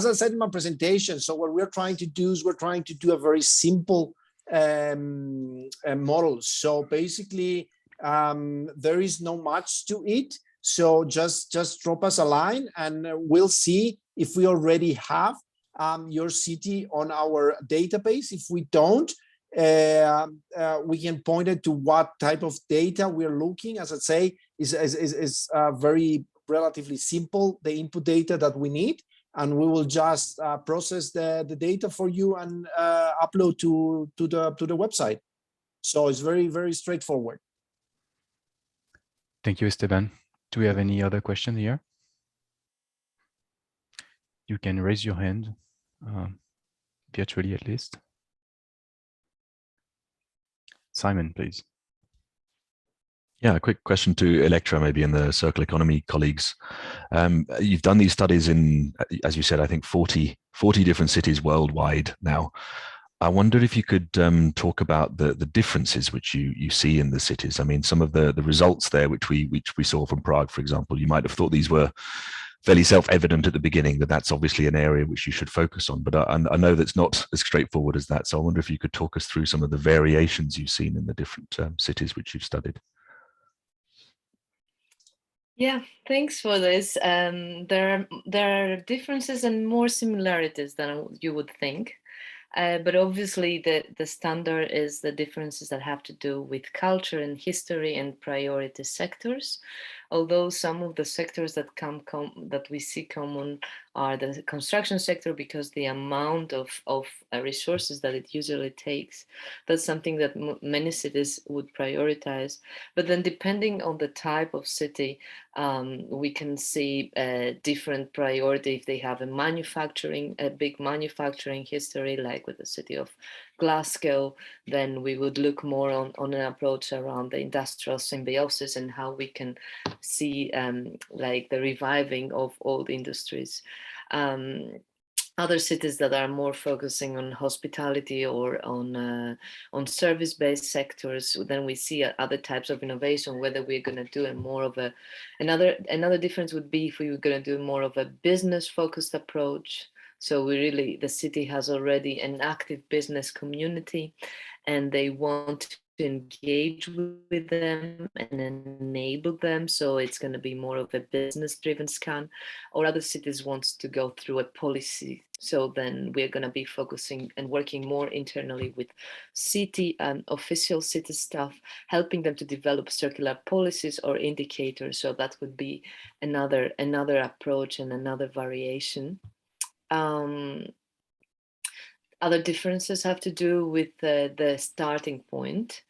I said in my presentation, so what we're trying to do is we're trying to do a very simple model. So basically, there is no much to it. So just drop us a line and we'll see if we already have your city on our database. If we don't, we can point it to what type of data we're looking. As I say, is very relatively simple, the input data that we need, and we will just process the data for you and upload to the website. So it's very, very straightforward. Thank you, Esteban. Do we have any other questions here? You can raise your hand, virtually at least. Simon, please. Yeah, a quick question to Electra, maybe, and the circular economy colleagues. You've done these studies in, as you said, I think 40 different cities worldwide now. I wondered if you could talk about the differences which you see in the cities. I mean, some of the results there, which we saw from Prague, for example, you might have thought these were fairly self-evident at the beginning, that that's obviously an area which you should focus on. But I know that's not as straightforward as that. So I wonder if you could talk us through some of the variations you've seen in the different cities which you've studied. Yeah, thanks for this. There are differences and more similarities than you would think. But obviously the standard is the differences that have to do with culture and history and priority sectors. Although some of the sectors that that we see common are the construction sector, because the amount of resources that it usually takes, that's something that many cities would prioritize. But then depending on the type of city, we can see different priority. If they have a big manufacturing history, like with the city of Glasgow, then we would look more on an approach around the industrial symbiosis and how we can see like the reviving of old industries. Other cities that are more focusing on hospitality or on service-based sectors, then we see other types of innovation, whether we're going to do more of another difference would be if we were going to do more of a business-focused approach. So the city has already an active business community, and they want engage with them and enable them. So it's going to be more of a business-driven scan, or other cities wants to go through a policy. So then we're going to be focusing and working more internally with city and official city staff, helping them to develop circular policies or indicators. So that would be another approach and another variation. Other differences have to do with the starting point,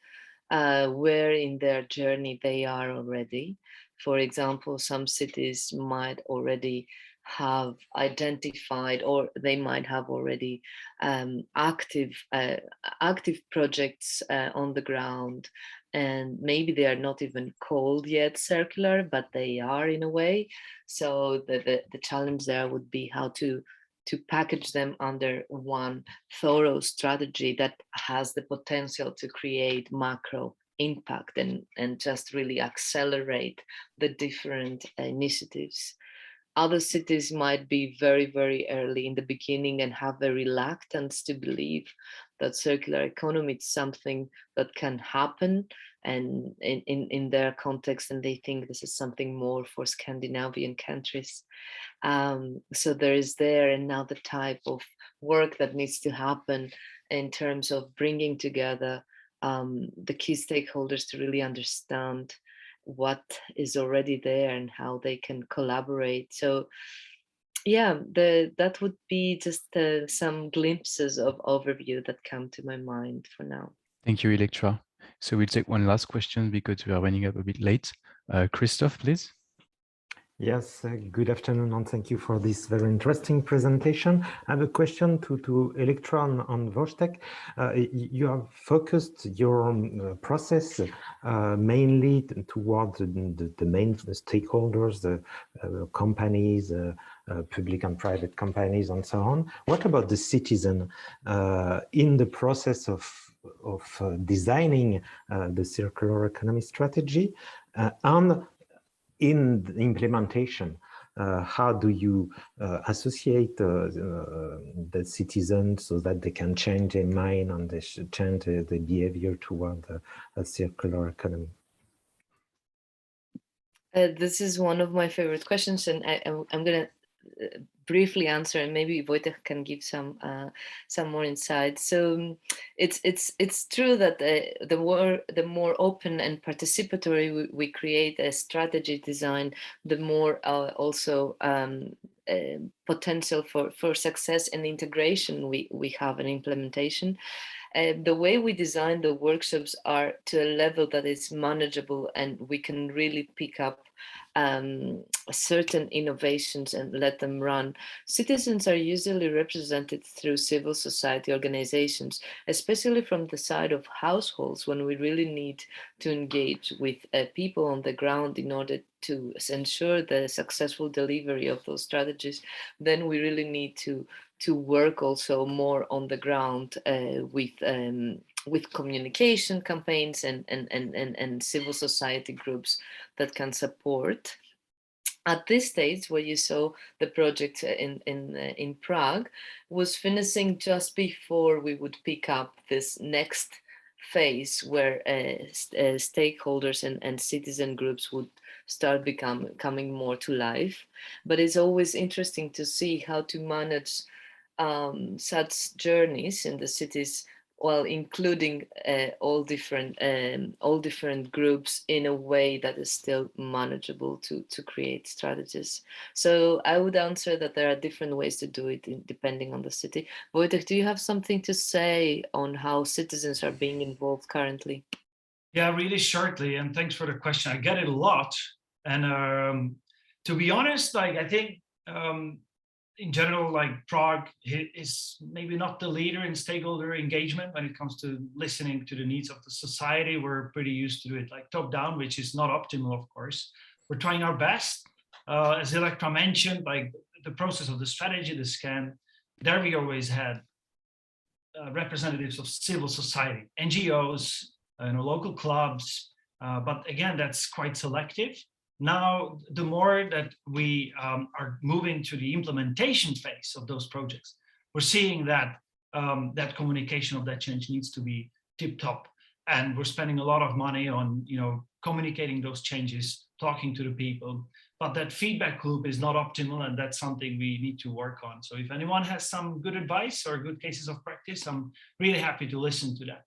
where in their journey they are already. For example, some cities might already have identified, or they might have already active projects on the ground, and maybe they are not even called yet circular, but they are in a way. So the challenge there would be how to package them under one thorough strategy that has the potential to create macro impact and just really accelerate the different initiatives. Other cities might be very, very early in the beginning and have a reluctance to believe that circular economy is something that can happen and in their context, and they think this is something more for Scandinavian countries. So there is another type of work that needs to happen in terms of bringing together the key stakeholders to really understand what is already there and how they can collaborate. So yeah, that would be just some glimpses of overview that come to my mind for now. Thank you, Electra. So we'll take one last question because we are running up a bit late. Christoph, please. Yes, good afternoon, and thank you for this very interesting presentation. I have a question to Electra on Wojtek. You have focused your process mainly toward the main stakeholders, the companies, public and private companies, and so on. What about the citizen in the process of designing the circular economy strategy and in the implementation? How do you associate the citizens so that they can change their mind and they should change the behavior toward a circular economy? This is one of my favorite questions, and I'm going to briefly answer, and maybe Wojtek can give some more insight. So it's true that the more open and participatory we create a strategy design, the more also potential for success and integration we have in implementation. The way we design the workshops are to a level that is manageable, and we can really pick up certain innovations and let them run. Citizens are usually represented through civil society organizations, especially from the side of households, when we really need to engage with people on the ground in order to ensure the successful delivery of those strategies. Then we really need to work also more on the ground with communication campaigns and civil society groups that can support. At this stage, where you saw the project in Prague, was finishing just before we would pick up this next phase, where stakeholders and citizen groups would start coming more to life. But it's always interesting to see how to manage such journeys in the cities, while including all different groups in a way that is still manageable to create strategies. So I would answer that there are different ways to do it depending on the city. Wojtek, do you have something to say on how citizens are being involved currently? Yeah, really shortly, and thanks for the question. I get it a lot, and to be honest, like I think in general, like Prague is maybe not the leader in stakeholder engagement when it comes to listening to the needs of the society. We're pretty used to do it like top down, which is not optimal, of course. We're trying our best. As Electra mentioned, like the process of the strategy, the scan, there we always had representatives of civil society, NGOs, local clubs, but again, that's quite selective. Now, the more that we are moving to the implementation phase of those projects, we're seeing that that communication of that change needs to be tip-top. and we're spending a lot of money on, communicating those changes, talking to the people, but that feedback loop is not optimal, and that's something we need to work on. So if anyone has some good advice or good cases of practice, I'm really happy to listen to that.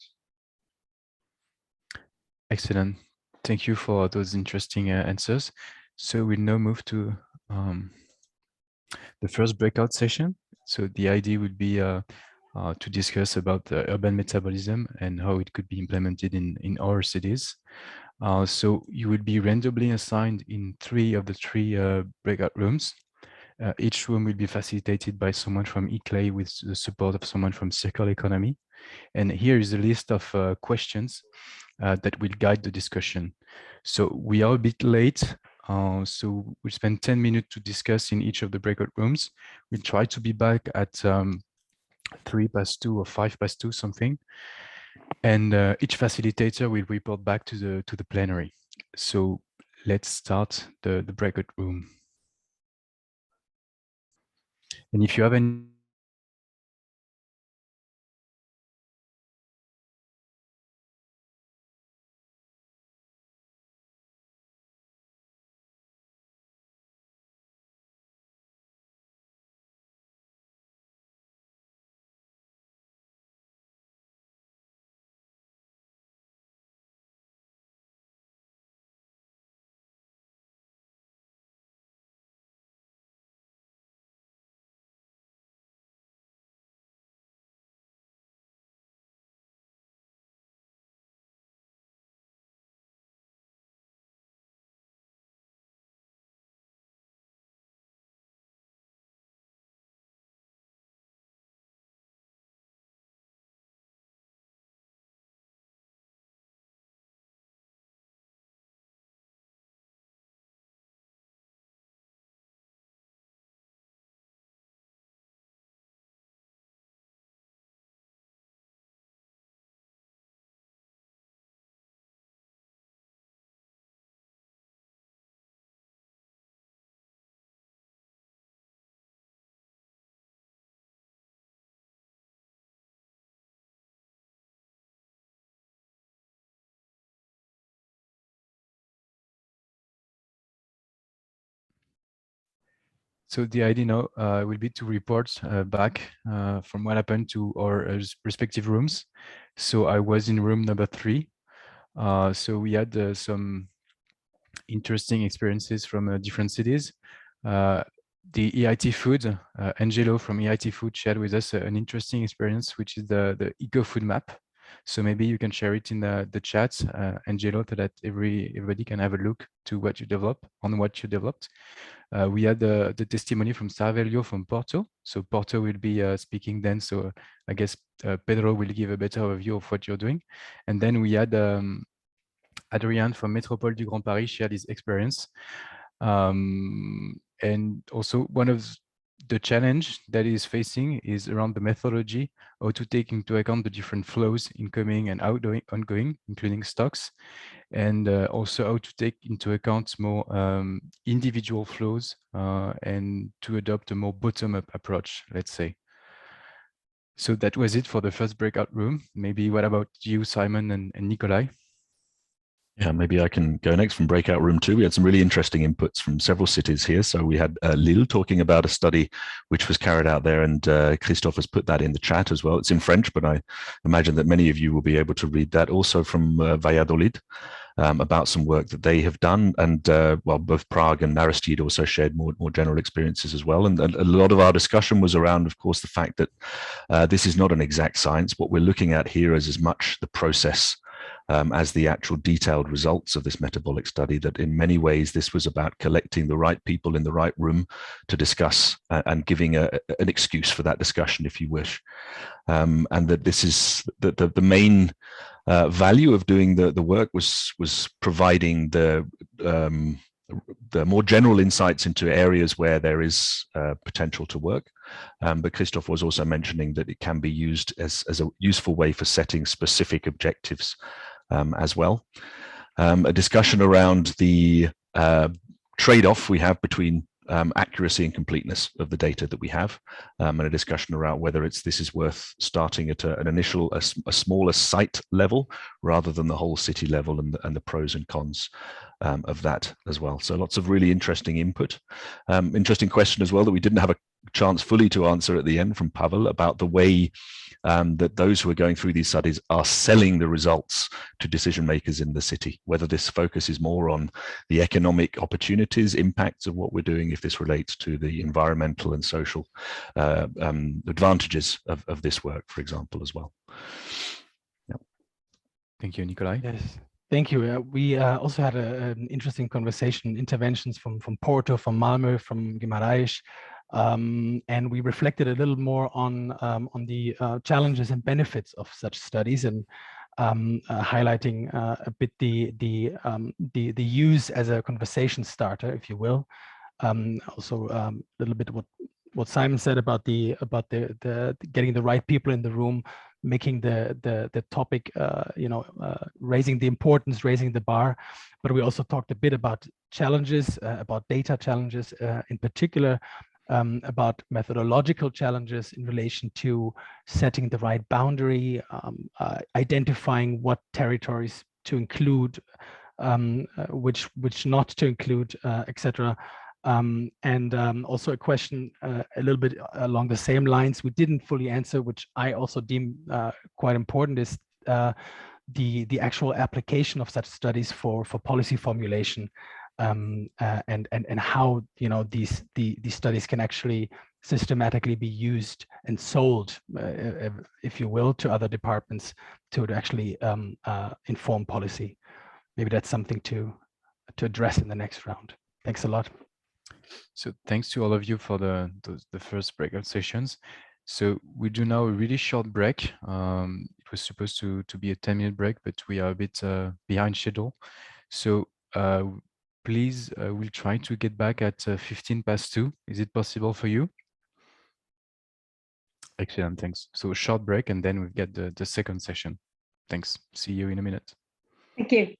Excellent. Thank you for those interesting answers. So we'll now move to the first breakout session. So the idea would be to discuss about urban metabolism and how it could be implemented in our cities. So you will be randomly assigned in 3 of the 3 breakout rooms. Each room will be facilitated by someone from eClay with the support of someone from circular economy. And here is a list of questions that will guide the discussion. So we are a bit late. So we'll spend 10 minutes to discuss in each of the breakout rooms. We'll try to be back at 2:03 or 2:05, something. And each facilitator will report back to the plenary. So let's start the breakout room. And if you have any So the idea now will be to report back from what happened to our respective rooms. So I was in room number 3. So we had some interesting experiences from different cities. The EIT Food, Angelo from EIT Food shared with us an interesting experience, which is the eco food map. So maybe you can share it in the chat, Angelo, so that everybody can have a look to what you developed. We had the testimony from Sarvelio from Porto. So Porto will be speaking then. So I guess Pedro will give a better overview of what you're doing. And then we had Adrian from Métropole du Grand Paris shared his experience. And also one of the challenge that is facing is around the methodology, how to take into account the different flows, incoming and ongoing, including stocks, and also how to take into account more individual flows and to adopt a more bottom-up approach, let's say. So that was it for the first breakout room. Maybe what about you, Simon and Nikolai? Yeah, maybe I can go next from breakout room 2. We had some really interesting inputs from several cities here. So we had Lille talking about a study which was carried out there, and Christophe has put that in the chat as well. It's in French, but I imagine that many of you will be able to read that. Also from Valladolid, about some work that they have done. And well, both Prague and Aristide also shared more general experiences as well. And a lot of our discussion was around, of course, the fact that this is not an exact science. What we're looking at here is as much the process as the actual detailed results of this metabolic study, that in many ways this was about collecting the right people in the right room to discuss and giving an excuse for that discussion, if you wish. And that this is the main value of doing the work was providing the more general insights into areas where there is potential to work. But Christophe was also mentioning that it can be used as a useful way for setting specific objectives as well. A discussion around the trade-off we have between accuracy and completeness of the data that we have, and a discussion around whether this is worth starting at an initial, a smaller site level rather than the whole city level, and the pros and cons of that as well. So lots of really interesting input. Interesting question as well that we didn't have a chance fully to answer at the end from Pavel about the way that those who are going through these studies are selling the results to decision makers in the city, whether this focus is more on the economic opportunities, impacts of what we're doing, if this relates to the environmental and social advantages of this work, for example, as well. Yeah. Thank you, Nikolai. Yes. Thank you. We also had an interesting conversation, interventions from Porto, from Malmö, from Guimarães, and we reflected a little more on the challenges and benefits of such studies, and highlighting a bit the use as a conversation starter, if you will. Also a little bit what Simon said about the getting the right people in the room, making the topic, raising the importance, raising the bar. But we also talked a bit about challenges, about data challenges in particular, about methodological challenges in relation to setting the right boundary, identifying what territories to include, which not to include, etc. And also a question a little bit along the same lines we didn't fully answer, which I also deem quite important, is the actual application of such studies for policy formulation, and how these studies can actually systematically be used and sold, if you will, to other departments to actually inform policy. Maybe that's something to address in the next round. Thanks a lot. So thanks to all of you for the first breakout sessions. So we do now a really short break. It was supposed to be a 10-minute break, but we are a bit behind schedule. So please, we'll try to get back at 2:15. Is it possible for you? Excellent, thanks. So a short break, and then we've got the second session. Thanks. See you in a minute. Thank you.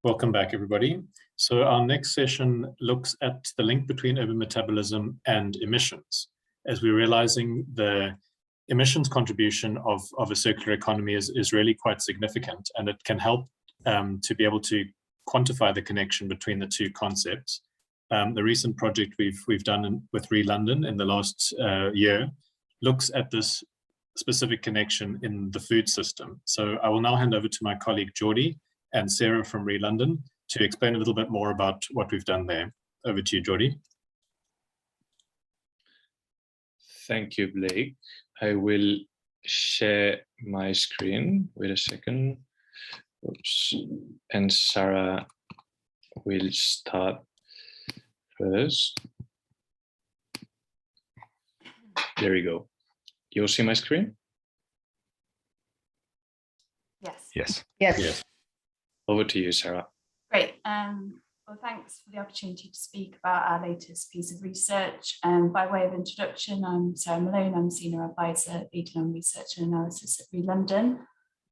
Welcome back, everybody. So our next session looks at the link between urban metabolism and emissions, as we're realizing the emissions contribution of a circular economy is really quite significant, and it can help to be able to quantify the connection between the two concepts. The recent project we've done with Re-London in the last year looks at this specific connection in the food system. So I will now hand over to my colleague Jordi and Sarah from Re-London to explain a little bit more about what we've done there. Over to you, Jordi. Thank you, Blake. I will share my screen. Wait a second. Oops. And Sarah will start first. There we go. You'll see my screen? Yes. Yes. Yes. Yes. Over to you, Sarah. Great. Well, thanks for the opportunity to speak about our latest piece of research. By way of introduction, I'm Sarah Malone. I'm Senior Advisor, leading on Research and Analysis at Re-London.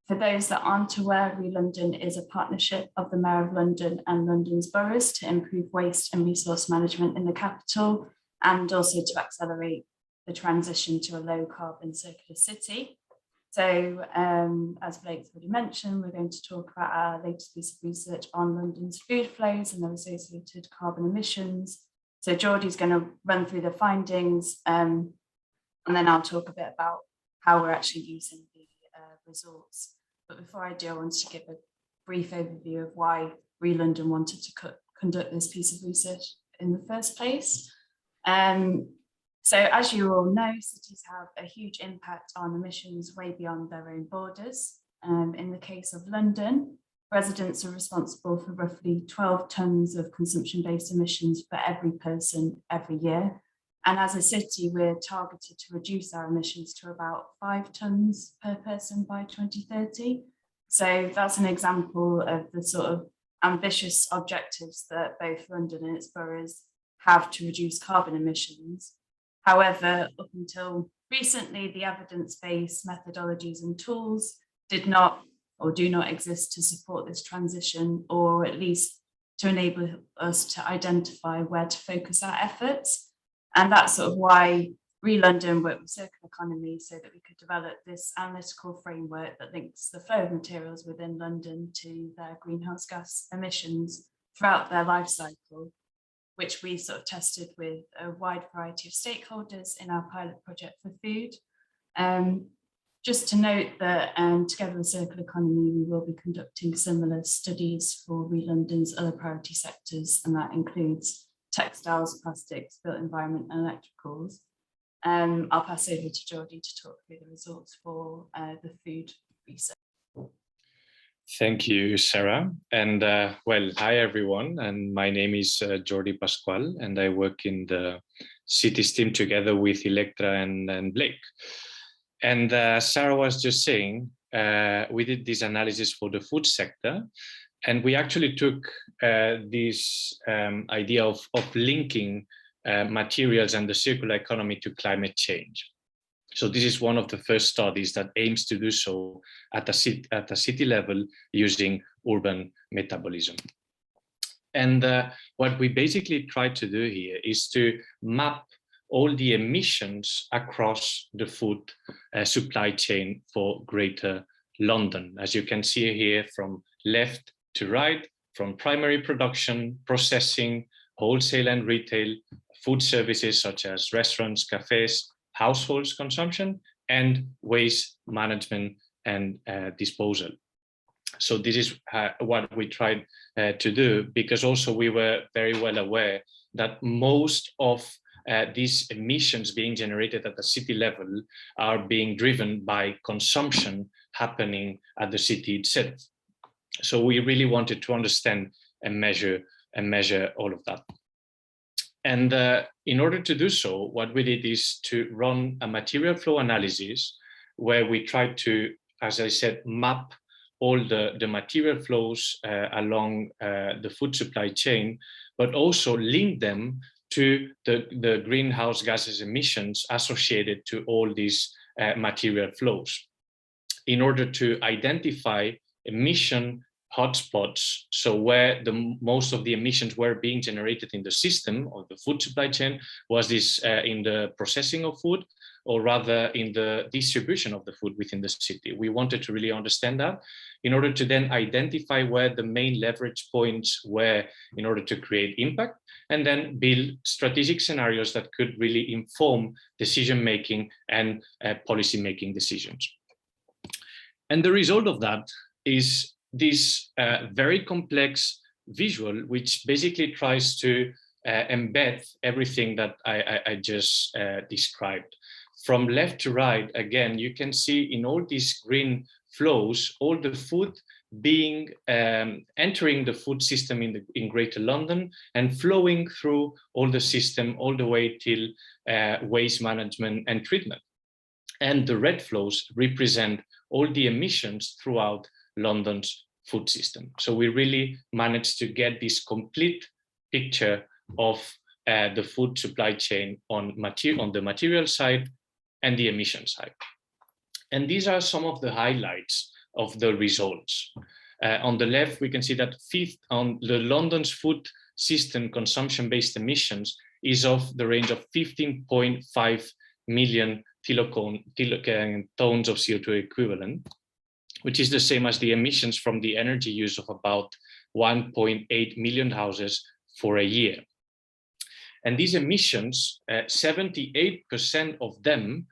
For those that aren't aware, Re-London is a partnership of the Mayor of London and London's boroughs to improve waste and resource management in the capital, and also to accelerate the transition to a low carbon circular city. So as Blake's already mentioned, we're going to talk about our latest piece of research on London's food flows and their associated carbon emissions. So Jordi's going to run through the findings, and then I'll talk a bit about how we're actually using the results. But before I do, I want to give a brief overview of why Re-London wanted to conduct this piece of research in the first place. So as you all know, cities have a huge impact on emissions way beyond their own borders. In the case of London, residents are responsible for roughly 12 tonnes of consumption-based emissions for every person every year. And as a city, we're targeted to reduce our emissions to about 5 tonnes per person by 2030. So that's an example of the sort of ambitious objectives that both London and its boroughs have to reduce carbon emissions. However, up until recently, the evidence-based methodologies and tools did not or do not exist to support this transition, or at least to enable us to identify where to focus our efforts. And that's sort of why London worked with Circular Economy, so that we could develop this analytical framework that links the flow of materials within London to their greenhouse gas emissions throughout their life cycle, which we sort of tested with a wide variety of stakeholders in our pilot project for food. Just to note that together with Circular Economy, we will be conducting similar studies for London's other priority sectors, and that includes textiles, plastics, built environment, and electricals. I'll pass over to Jordi to talk through the results for the food research. Thank you, Sarah. And well, hi everyone. And my name is Jordi Pascual, and I work in the cities team together with Electra and Blake. And Sarah was just saying, we did this analysis for the food sector, and we actually took this idea of linking materials and the circular economy to climate change. So this is one of the first studies that aims to do so at a city level using urban metabolism. And what we basically tried to do here is to map all the emissions across the food supply chain for Greater London. As you can see here, from left to right, from primary production, processing, wholesale and retail, food services such as restaurants, cafes, households consumption, and waste management and disposal. So this is what we tried to do, because also we were very well aware that most of these emissions being generated at the city level are being driven by consumption happening at the city itself. So we really wanted to understand and measure all of that. And in order to do so, what we did is to run a material flow analysis where we tried to, as I said, map all the material flows along the food supply chain, but also link them to the greenhouse gases emissions associated to all these material flows, in order to identify emission hotspots, so where most of the emissions were being generated in the system of the food supply chain. Was this in the processing of food, or rather in the distribution of the food within the city? We wanted to really understand that in order to then identify where the main leverage points were in order to create impact, and then build strategic scenarios that could really inform decision-making and policy-making decisions. And the result of that is this very complex visual, which basically tries to embed everything that I just described. From left to right, again, you can see in all these green flows, all the food being entering the food system in Greater London and flowing through all the system all the way till waste management and treatment. And the red flows represent all the emissions throughout London's food system. So we really managed to get this complete picture of the food supply chain on the material side and the emission side. And these are some of the highlights of the results. On the left, we can see that on the London's food system consumption-based emissions is of the range of 15.5 million tons of CO2 equivalent, which is the same as the emissions from the energy use of about 1.8 million houses for a year. And these emissions, 78% of them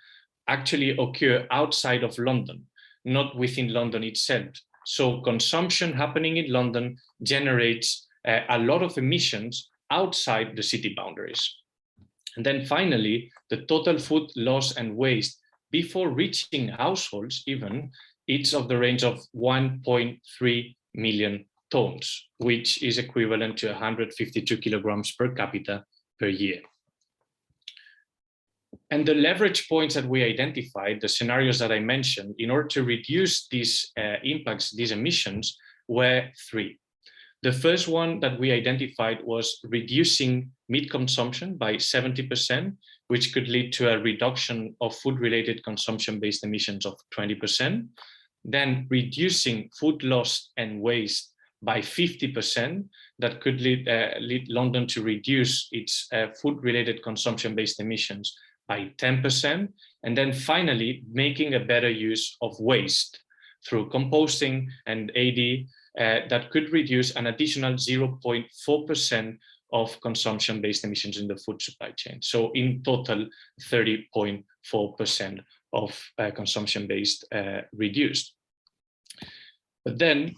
actually occur outside of London, not within London itself. So consumption happening in London generates a lot of emissions outside the city boundaries. And then finally, the total food loss and waste before reaching households even, it's of the range of 1.3 million tons, which is equivalent to 152 kilograms per capita per year. And the leverage points that we identified, the scenarios that I mentioned, in order to reduce these impacts, these emissions, were three. The first one that we identified was reducing meat consumption by 70%, which could lead to a reduction of food-related consumption-based emissions of 20%. Then reducing food loss and waste by 50%, that could lead London to reduce its food-related consumption-based emissions by 10%. And then finally, making a better use of waste through composting and AD, that could reduce an additional 0.4% of consumption-based emissions in the food supply chain. So in total, 30.4% of consumption-based reduced. But then,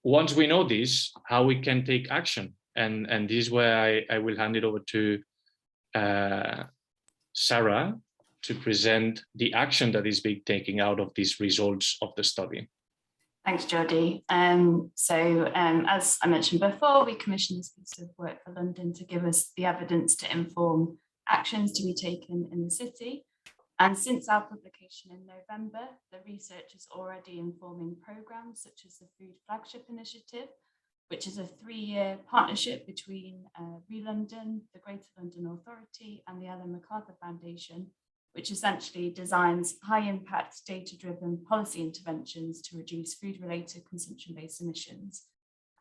once we know this, how we can take action, and this is where I will hand it over to Sarah to present the action that is being taken out of these results of the study. Thanks, Jordi. As I mentioned before, we commissioned this piece of work for London to give us the evidence to inform actions to be taken in the city. And since our publication in November, the research is already informing programs such as the Food Flagship Initiative, which is a 3-year partnership between ReLondon, the Greater London Authority, and the Ellen MacArthur Foundation, which essentially designs high-impact, data-driven policy interventions to reduce food-related consumption-based emissions.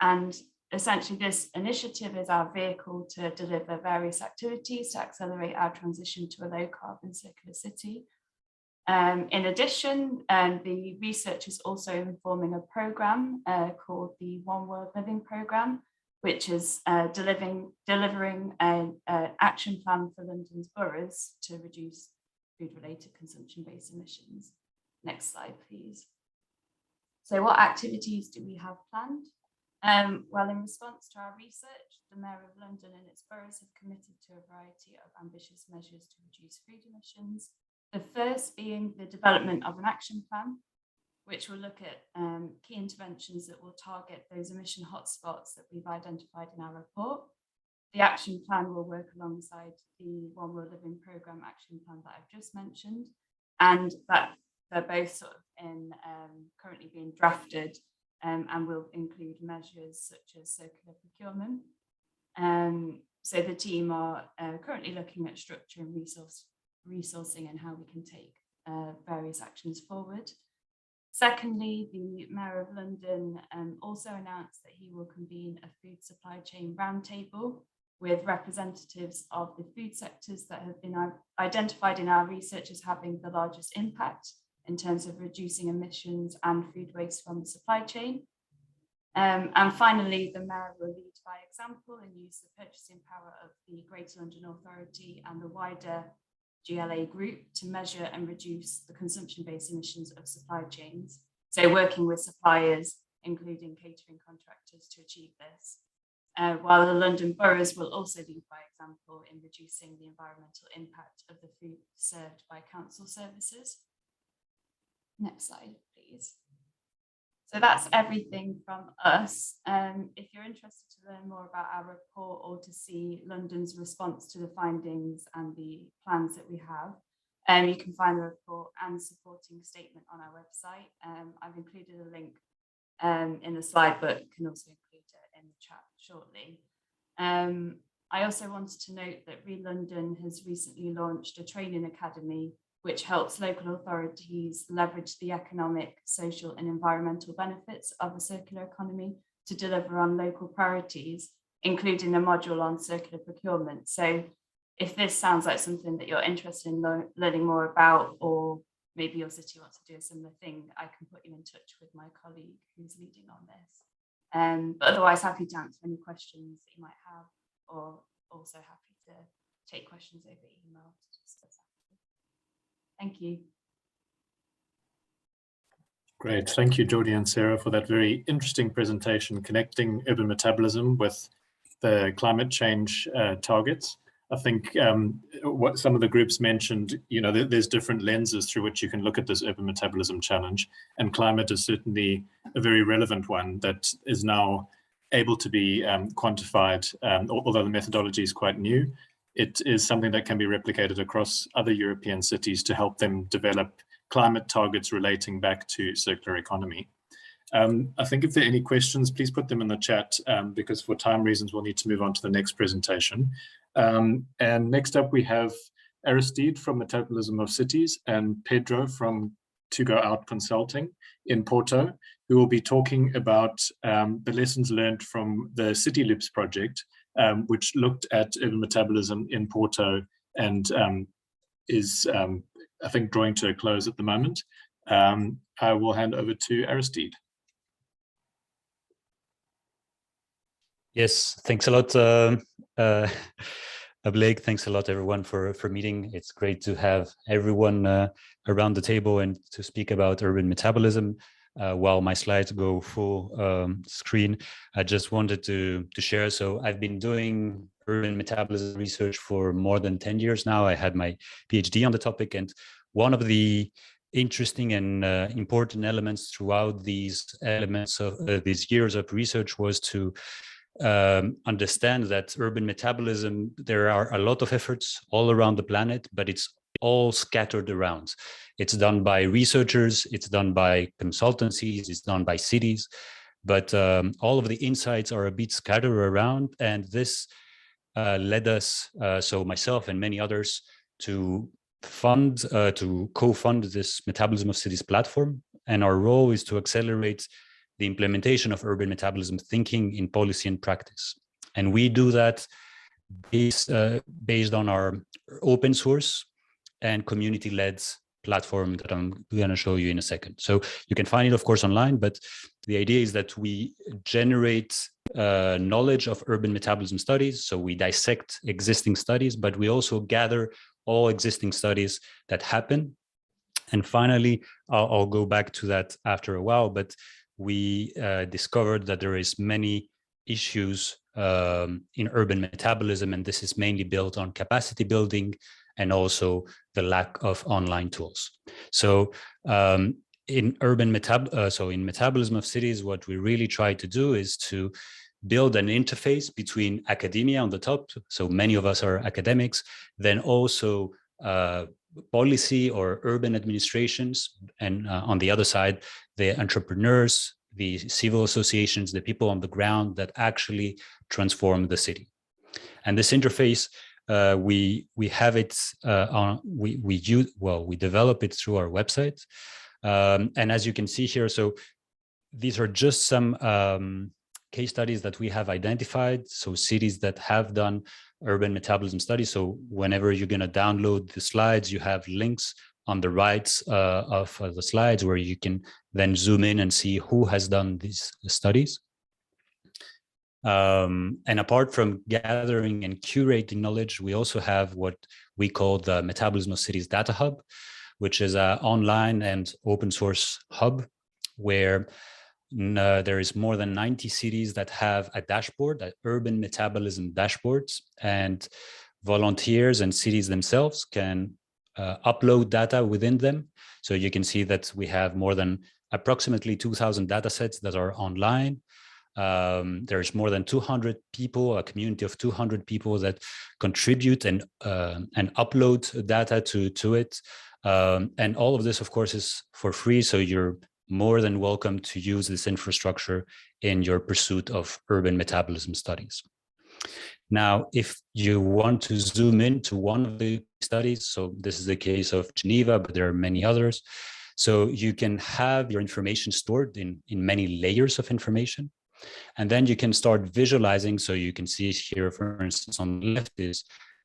And essentially, this initiative is our vehicle to deliver various activities to accelerate our transition to a low-carbon circular city. In addition, the research is also informing a program called the One World Living Programme, which is delivering an action plan for London's boroughs to reduce food-related consumption-based emissions. Next slide, please. So what activities do we have planned? Well, in response to our research, the Mayor of London and its boroughs have committed to a variety of ambitious measures to reduce food emissions. The first being the development of an action plan, which will look at key interventions that will target those emission hotspots that we've identified in our report. The action plan will work alongside the One World Living Programme action plan that I've just mentioned, and that they're both sort of currently being drafted and will include measures such as circular procurement. So the team are currently looking at structure and resourcing and how we can take various actions forward. Secondly, the Mayor of London also announced that he will convene a food supply chain roundtable with representatives of the food sectors that have been identified in our research as having the largest impact in terms of reducing emissions and food waste from the supply chain. And finally, the Mayor will lead by example and use the purchasing power of the Greater London Authority and the wider GLA group to measure and reduce the consumption-based emissions of supply chains. So working with suppliers, including catering contractors, to achieve this. While the London boroughs will also lead by example in reducing the environmental impact of the food served by council services. Next slide, please. So that's everything from us. If you're interested to learn more about our report or to see London's response to the findings and the plans that we have, you can find the report and supporting statement on our website. I've included a link in the slide, but can also include it in the chat shortly. I also wanted to note that ReLondon has recently launched a training academy which helps local authorities leverage the economic, social and environmental benefits of a circular economy to deliver on local priorities, including a module on circular procurement. So if this sounds like something that you're interested in learning more about, or maybe your city wants to do a similar thing, I can put you in touch with my colleague who's leading on this. But otherwise, happy to answer any questions that you might have, or also happy to take questions over email to discuss. Thank you. Great. Thank you, Jordi and Sarah, for that very interesting presentation, connecting urban metabolism with the climate change targets. I think what some of the groups mentioned, there's different lenses through which you can look at this urban metabolism challenge, and climate is certainly a very relevant one that is now able to be quantified, although the methodology is quite new. it is something that can be replicated across other European cities to help them develop climate targets relating back to circular economy. I think if there are any questions, please put them in the chat, because for time reasons, we'll need to move on to the next presentation. And next up, we have Aristide from Metabolism of Cities and Pedro from To Go Out Consulting in Porto, who will be talking about the lessons learned from the City Loops project, which looked at urban metabolism in Porto and is, I think, drawing to a close at the moment. I will hand over to Aristide. Yes, thanks a lot, Blake. Thanks a lot, everyone, for meeting. It's great to have everyone around the table and to speak about urban metabolism. While my slides go full screen, I just wanted to share. So I've been doing urban metabolism research for more than 10 years now. I had my PhD on the topic, and one of the interesting and important elements throughout these elements of these years of research was to understand that urban metabolism, there are a lot of efforts all around the planet, but it's all scattered around. It's done by researchers, it's done by consultancies, it's done by cities, but all of the insights are a bit scattered around. And this led us, so myself and many others, to co-fund this Metabolism of Cities platform. And our role is to accelerate the implementation of urban metabolism thinking in policy and practice. And we do that based on our open source and community-led platform that I'm going to show you in a second. So you can find it, of course, online, but the idea is that we generate knowledge of urban metabolism studies. So we dissect existing studies, but we also gather all existing studies that happen. And finally, I'll go back to that after a while, but we discovered that there is many issues in urban metabolism, and this is mainly built on capacity building and also the lack of online tools. So in Metabolism of Cities, what we really try to do is to build an interface between academia on the top, so many of us are academics, then also policy or urban administrations, and on the other side, the entrepreneurs, the civil associations, the people on the ground that actually transform the city. And this interface, we have it we develop it through our website. And as you can see here, so these are just some case studies that we have identified. So cities that have done urban metabolism studies. So whenever you're going to download the slides, you have links on the right of the slides where you can then zoom in and see who has done these studies. And apart from gathering and curating knowledge, we also have what we call the Metabolism of Cities Data Hub, which is an online and open source hub where there is more than 90 cities that have a dashboard, an urban metabolism dashboard, and volunteers and cities themselves can upload data within them. So you can see that we have more than approximately 2,000 data sets that are online. There's more than 200 people, a community of 200 people that contribute and upload data to it. And all of this, of course, is for free. So you're more than welcome to use this infrastructure in your pursuit of urban metabolism studies. Now, if you want to zoom into one of the studies, so this is the case of Geneva, but there are many others. So you can have your information stored in many layers of information. And then you can start visualizing. So you can see here, for instance, on the left is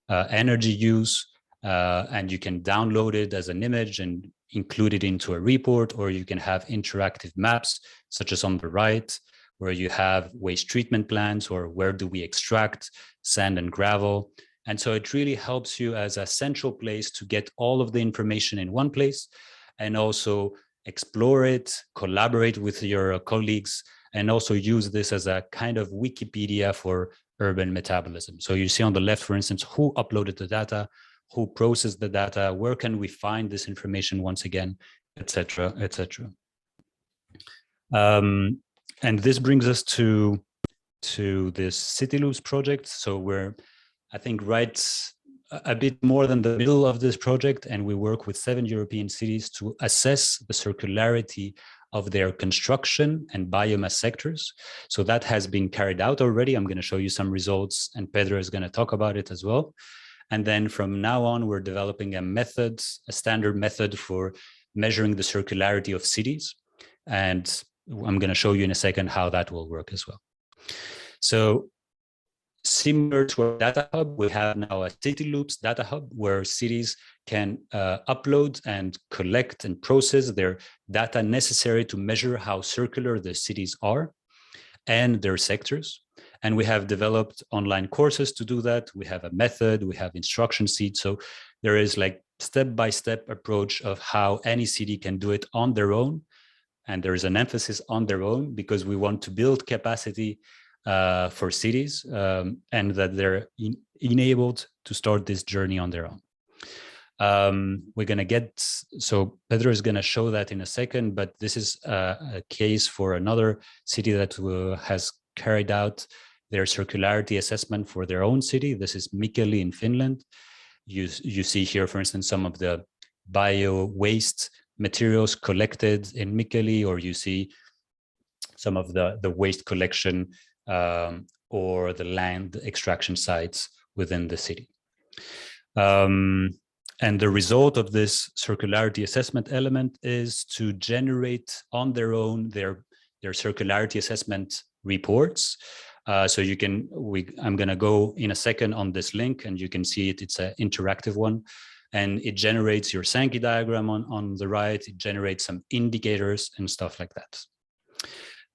energy use, and you can download it as an image and include it into a report, or you can have interactive maps, such as on the right, where you have waste treatment plants, or where do we extract sand and gravel. And so it really helps you as a central place to get all of the information in one place, and also explore it, collaborate with your colleagues, and also use this as a kind of Wikipedia for urban metabolism. So you see on the left, for instance, who uploaded the data, who processed the data, where can we find this information once again, etc., etc. And this brings us to this City Loops project. So we're I think, right a bit more than the middle of this project, and we work with 7 European cities to assess the circularity of their construction and biomass sectors. So that has been carried out already. I'm going to show you some results, and Pedro is going to talk about it as well. And then from now on, we're developing a method, a standard method for measuring the circularity of cities. And I'm going to show you in a second how that will work as well. So similar to our data hub, we have now a City Loops data hub where cities can upload and collect and process their data necessary to measure how circular the cities are and their sectors. And we have developed online courses to do that. We have a method, we have instruction sheets. So there is like step-by-step approach of how any city can do it on their own. And there is an emphasis on their own because we want to build capacity for cities and that they're enabled to start this journey on their own. We're going to get, so Pedro is going to show that in a second, but this is a case for another city that has carried out their circularity assessment for their own city. This is Mikkeli in Finland. You see here, for instance, some of the bio waste materials collected in Mikkeli, or you see some of the waste collection or the land extraction sites within the city. And the result of this circularity assessment element is to generate on their own their circularity assessment reports. So you can, I'm going to go in a second on this link and you can see it. It's an interactive one. And it generates your Sankey diagram on the right. It generates some indicators and stuff like that.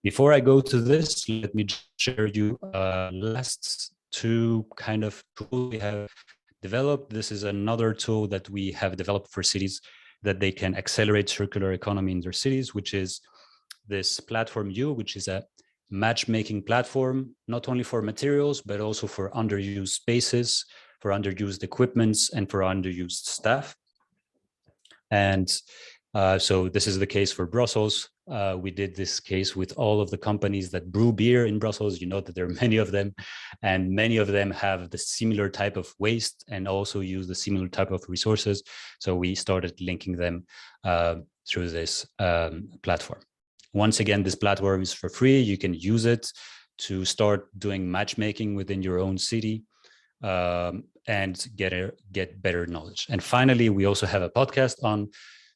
Before I go to this, let me share you last 2 kind of tools we have developed. This is another tool that we have developed for cities that they can accelerate circular economy in their cities, which is this platform U, which is a matchmaking platform, not only for materials, but also for underused spaces, for underused equipments, and for underused staff. And so this is the case for Brussels. We did this case with all of the companies that brew beer in Brussels. You know that there are many of them, and many of them have the similar type of waste and also use the similar type of resources. So we started linking them through this platform. Once again, this platform is for free. You can use it to start doing matchmaking within your own city and get better knowledge. And finally, we also have a podcast on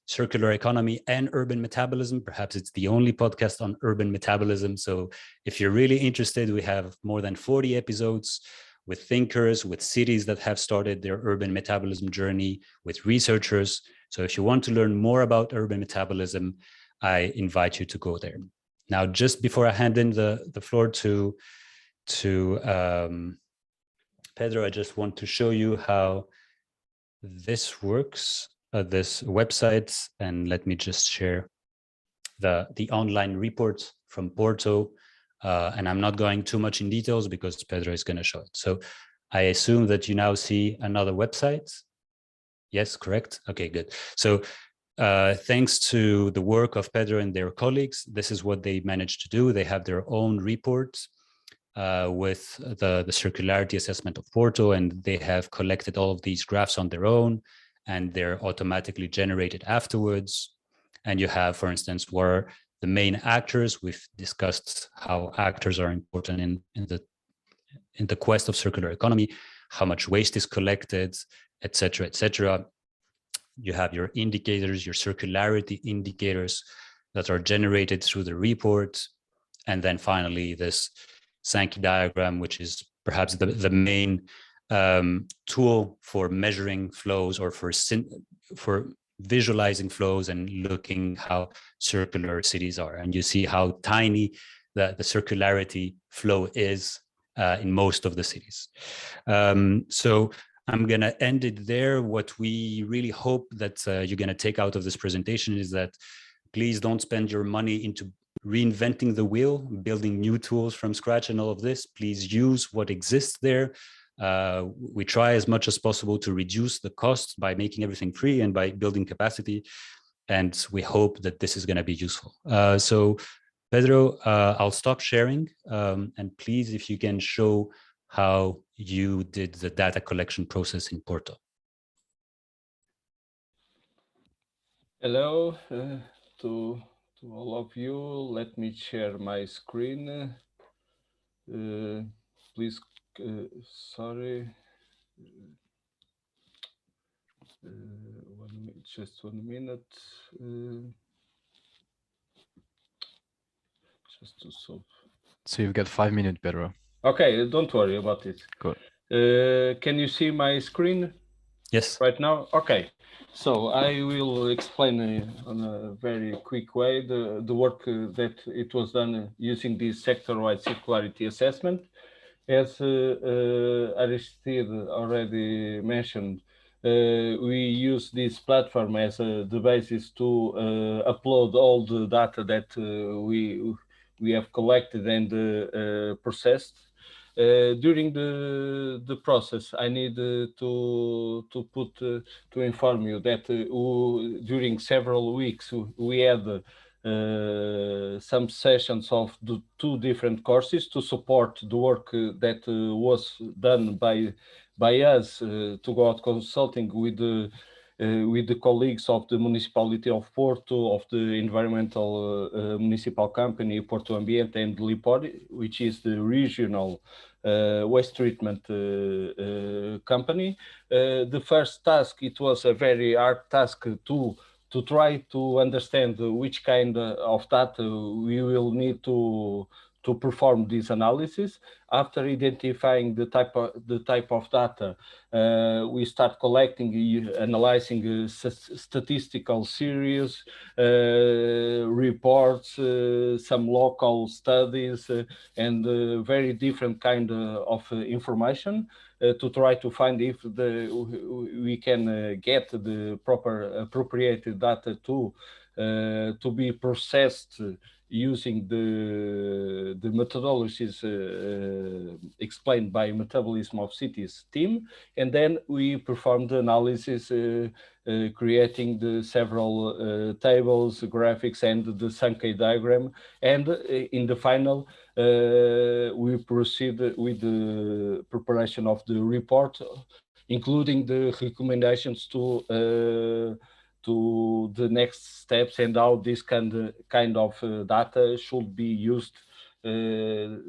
circular economy and urban metabolism. Perhaps it's the only podcast on urban metabolism. So if you're really interested, we have more than 40 episodes with thinkers, with cities that have started their urban metabolism journey, with researchers. So if you want to learn more about urban metabolism, I invite you to go there. Now, just before I hand in the floor to Pedro, I just want to show you how this works, this website, and let me just share the online report from Porto. And I'm not going too much in details because Pedro is going to show it. So I assume that you now see another website. Yes, correct. Okay, good. So thanks to the work of Pedro and their colleagues, this is what they managed to do. They have their own report with the circularity assessment of Porto, and they have collected all of these graphs on their own, and they're automatically generated afterwards. And you have, for instance, where the main actors. We've discussed how actors are important in the quest of circular economy, how much waste is collected, etc., etc. You have your indicators, your circularity indicators that are generated through the report. And then finally, this Sankey diagram, which is perhaps the main tool for measuring flows or for visualizing flows and looking how circular cities are. And you see how tiny the circularity flow is in most of the cities. So I'm going to end it there. What we really hope that you're going to take out of this presentation is that please don't spend your money into reinventing the wheel, building new tools from scratch and all of this. Please use what exists there. We try as much as possible to reduce the costs by making everything free and by building capacity. And we hope that this is going to be useful. So Pedro, I'll stop sharing. And please, if you can show how you did the data collection process in Porto. Hello to all of you. Let me share my screen. Please, sorry. Just 1 minute. Just to solve. So you've got 5 minutes, Pedro. Okay, don't worry about it. Good. Can you see my screen? Yes. Right now? Okay. So I will explain on a very quick way the work that it was done using this sector-wide circularity assessment. As Aristide already mentioned, we use this platform as the basis to upload all the data that we have collected and processed. During the process, I need to inform you that during several weeks we had some sessions of the 2 different courses to support the work that was done by us to go out consulting with the colleagues of the municipality of Porto, of the environmental municipal company Porto Ambiente and Lipor, which is the regional waste treatment company. The first task, it was a very hard task to try to understand which kind of data we will need to perform this analysis. After identifying the type of data, we start collecting, analyzing statistical series, reports, some local studies, and very different kind of information to try to find if we can get the proper appropriated data to be processed using the methodologies explained by Metabolism of Cities team. And then we performed the analysis, creating the several tables, graphics, and the Sankey diagram. And in the final, we proceed with the preparation of the report, including the recommendations to the next steps and how this kind of data should be used to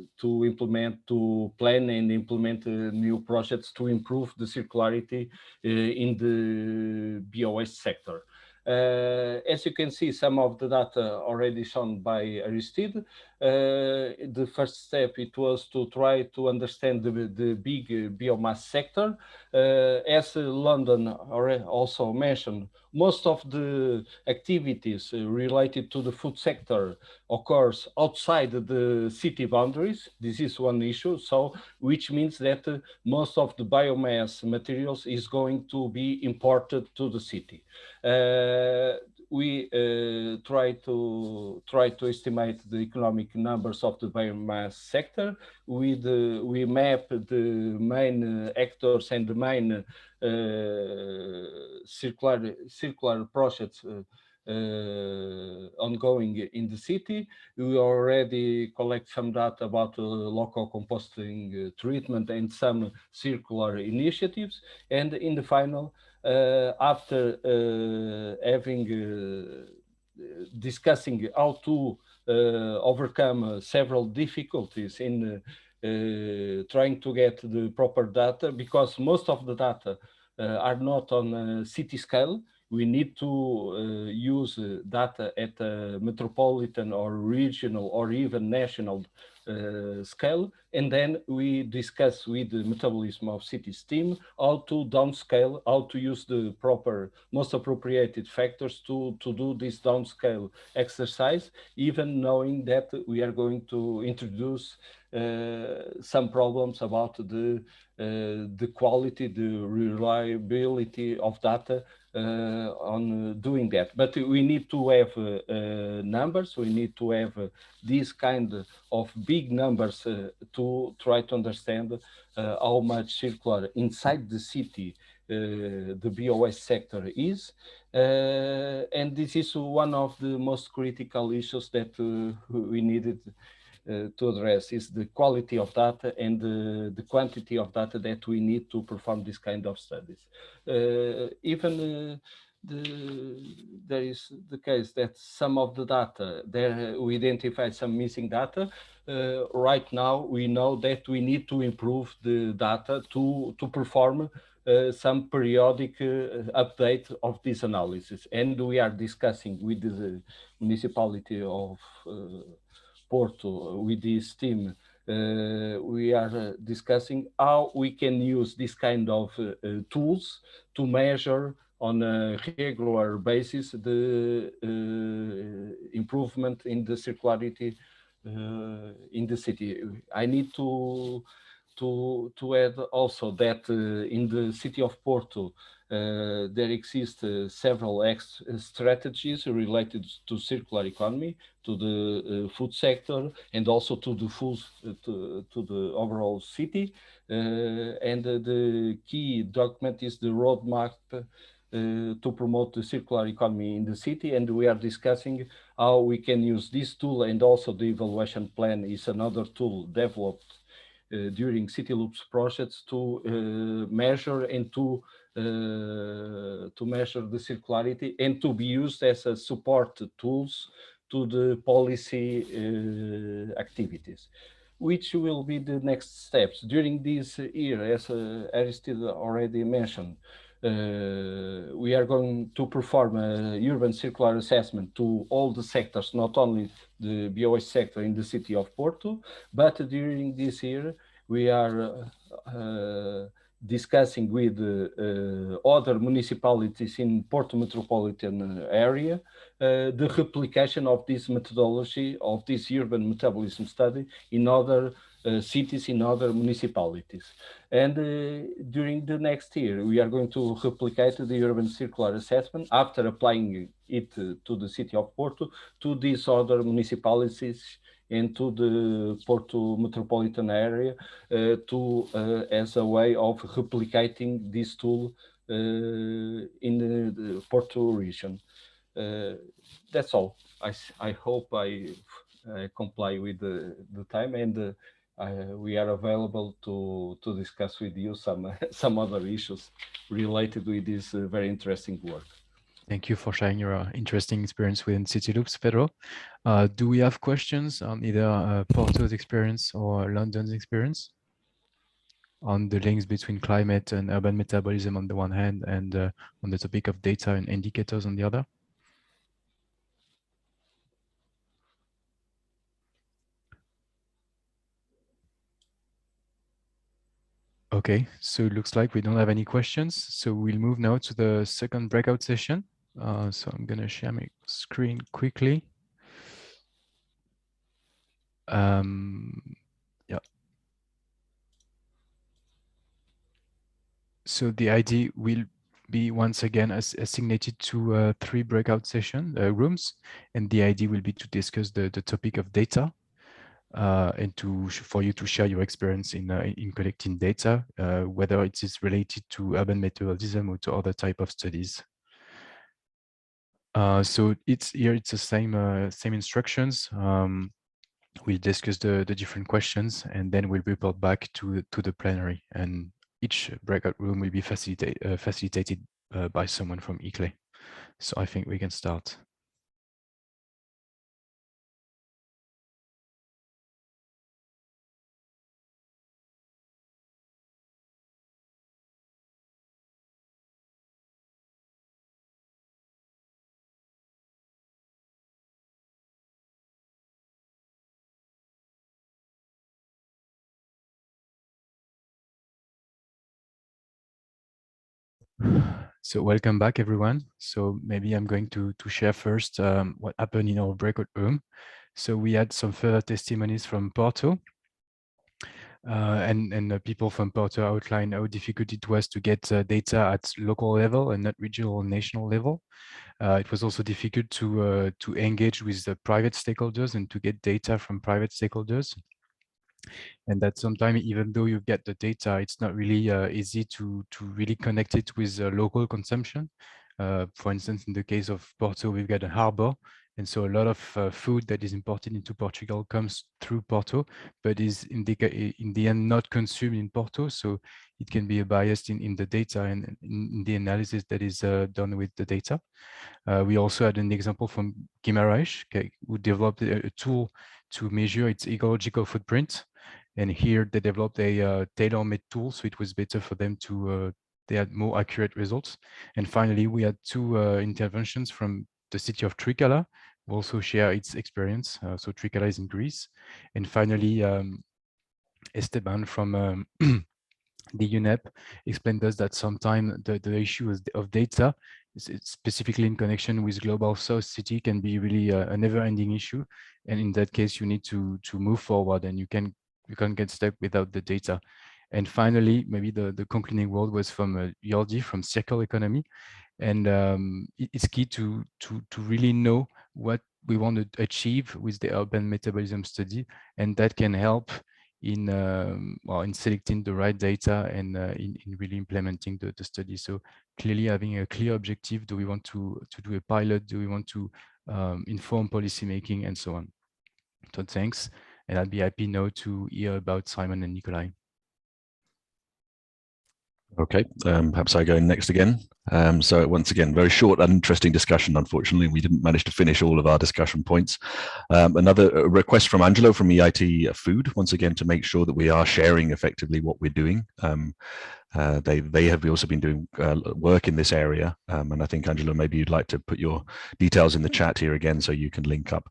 plan and implement new projects to improve the circularity in the BOS sector. As you can see, some of the data already shown by Aristide. The first step, it was to try to understand the big biomass sector. As London also mentioned, most of the activities related to the food sector occurs outside the city boundaries. This is one issue, so which means that most of the biomass materials is going to be imported to the city. We try to estimate the economic numbers of the biomass sector. We map the main actors and the main circular projects ongoing in the city. We already collect some data about local composting treatment and some circular initiatives. And in the final, after discussing how to overcome several difficulties in trying to get the proper data, because most of the data are not on a city scale. We need to use data at a metropolitan or regional or even national scale, and then we discuss with the Metabolism of Cities team how to downscale, how to use the proper, most appropriated factors to do this downscale exercise, even knowing that we are going to introduce some problems about the quality, the reliability of data on doing that. But we need to have numbers, we need to have these kind of big numbers to try to understand how much circular inside the city the BOS sector is. And this is one of the most critical issues that we needed to address is the quality of data and the quantity of data that we need to perform this kind of studies. Even there is the case that some of the data, there we identify some missing data. Right now, we know that we need to improve the data to perform some periodic update of this analysis. And we are discussing with the municipality of Porto, with this team, we are discussing how we can use this kind of tools to measure on a regular basis the improvement in the circularity in the city. I need to add also that in the city of Porto, there exist several strategies related to circular economy, to the food sector, and also to the food, to the overall city. And the key document is the roadmap to promote the circular economy in the city, and we are discussing how we can use this tool, and also the evaluation plan is another tool developed during City Loops projects to measure and to measure the circularity and to be used as a support tools to the policy activities, which will be the next steps during this year. As Aristide already mentioned, we are going to perform a urban circular assessment to all the sectors, not only the BOS sector in the city of Porto, but during this year we are discussing with other municipalities in Porto metropolitan area the replication of this methodology of this urban metabolism study in other cities, in other municipalities. And during the next year, we are going to replicate the urban circular assessment after applying it to the city of Porto, to these other municipalities and to the Porto metropolitan area as a way of replicating this tool in the Porto region. That's all. I hope I comply with the time, and we are available to discuss with you some other issues related with this very interesting work. Thank you for sharing your interesting experience within City Loops, Pedro. Do we have questions on either Porto's experience or London's experience on the links between climate and urban metabolism on the one hand, and on the topic of data and indicators on the other? Okay, so it looks like we don't have any questions. So we'll move now to the second breakout session. So I'm going to share my screen quickly. Yeah. So the idea will be once again assignated to 3 breakout session rooms, and the idea will be to discuss the topic of data, and for you to share your experience in collecting data, whether it is related to urban metabolism or to other type of studies. So it's the same instructions. We'll discuss the different questions, and then we'll report back to the plenary, and each breakout room will be facilitated by someone from ICLE. So I think we can start. So welcome back, everyone. So maybe I'm going to share first what happened in our breakout room. So we had some further testimonies from Porto, and the people from Porto outlined how difficult it was to get data at local level and not regional or national level. It was also difficult to engage with the private stakeholders and to get data from private stakeholders. And that sometimes, even though you get the data, it's not really easy to really connect it with local consumption. For instance, in the case of Porto, we've got a harbor, And so a lot of food that is imported into Portugal comes through Porto, but is in the end not consumed in Porto. So it can be a bias in the data and in the analysis that is done with the data. We also had an example from Guimarães, who developed a tool to measure its ecological footprint. And here they developed a tailor-made tool, so it was better for them to, they had more accurate results. And finally, we had two interventions from the city of Trikala, who also share its experience. So Trikala is in Greece. And finally, Esteban from the UNEP explained us that sometimes the issue of data, specifically in connection with Global South City, can be really a never-ending issue. And in that case, you need to move forward, and you can't get stuck without the data. And finally, maybe the concluding word was from Jordi from Circle Economy. And it's key to really know what we want to achieve with the urban metabolism study, and that can help in in selecting the right data and in really implementing the study. So clearly having a clear objective: do we want to do a pilot? Do we want to inform policymaking, and so on? So thanks, and I'd be happy now to hear about Simon and Nikolai. Okay, perhaps I go next again. So once again, very short and interesting discussion. Unfortunately, we didn't manage to finish all of our discussion points. Another request from Angelo from EIT Food, once again, to make sure that we are sharing effectively what we're doing. They have also been doing work in this area, and I think, Angelo, maybe you'd like to put your details in the chat here again so you can link up.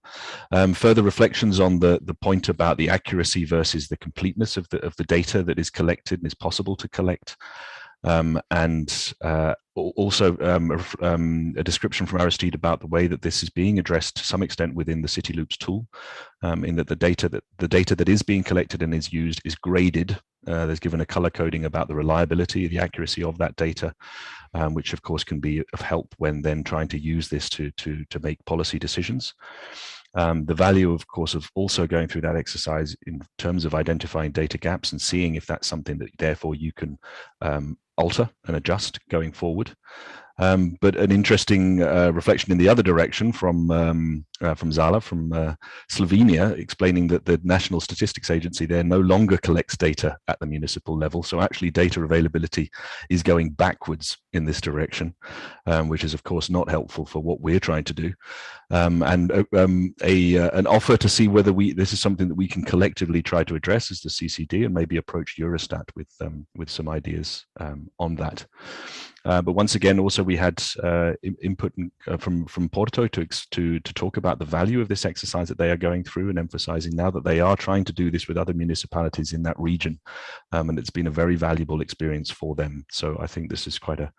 Further reflections on the point about the accuracy versus the completeness of the data that is collected and is possible to collect. And also a description from Aristide about the way that this is being addressed to some extent within the City Loops tool, in that the data that is being collected and is used is graded. There's given a color coding about the reliability, the accuracy of that data, which of course can be of help when then trying to use this to make policy decisions. The value, of course, of also going through that exercise in terms of identifying data gaps and seeing if that's something that therefore you can alter and adjust going forward. But an interesting reflection in the other direction from Zala from Slovenia, explaining that the National Statistics Agency there no longer collects data at the municipal level. So actually data availability is going backwards in this direction, which is of course not helpful for what we're trying to do. And an offer to see whether this is something that we can collectively try to address as the CCD, and maybe approach Eurostat with some ideas on that. But once again, also we had input from Porto to talk about the value of this exercise that they are going through, and emphasizing now that they are trying to do this with other municipalities in that region. And it's been a very valuable experience for them. So I think this is quite a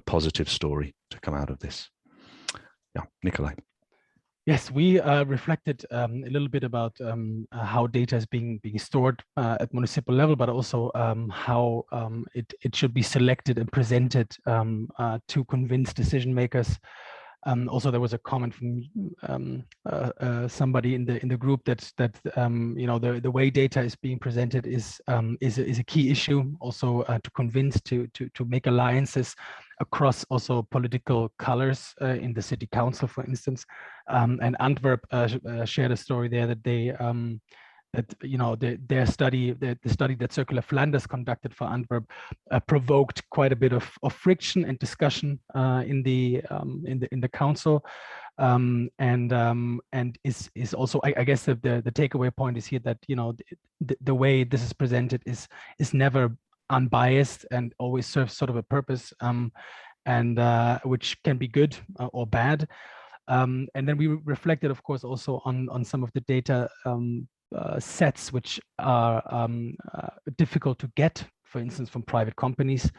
positive story to come out of this. Yeah, Nikolai. Yes, we reflected a little bit about how data is being stored at municipal level, but also how it should be selected and presented to convince decision makers. Also, there was a comment from somebody in the group that you know, the way data is being presented is a key issue. Also, to convince to make alliances across also political colors in the city council, for instance. And Antwerp shared a story there that they that, you know, their study, the study that Circular Flanders conducted for Antwerp provoked quite a bit of friction and discussion in the council, and is also, I guess the takeaway point is here that, you know, the way this is presented is never unbiased and always serves sort of a purpose, and which can be good or bad. And then we reflected, of course, also on some of the data sets which are difficult to get, for instance, from private companies.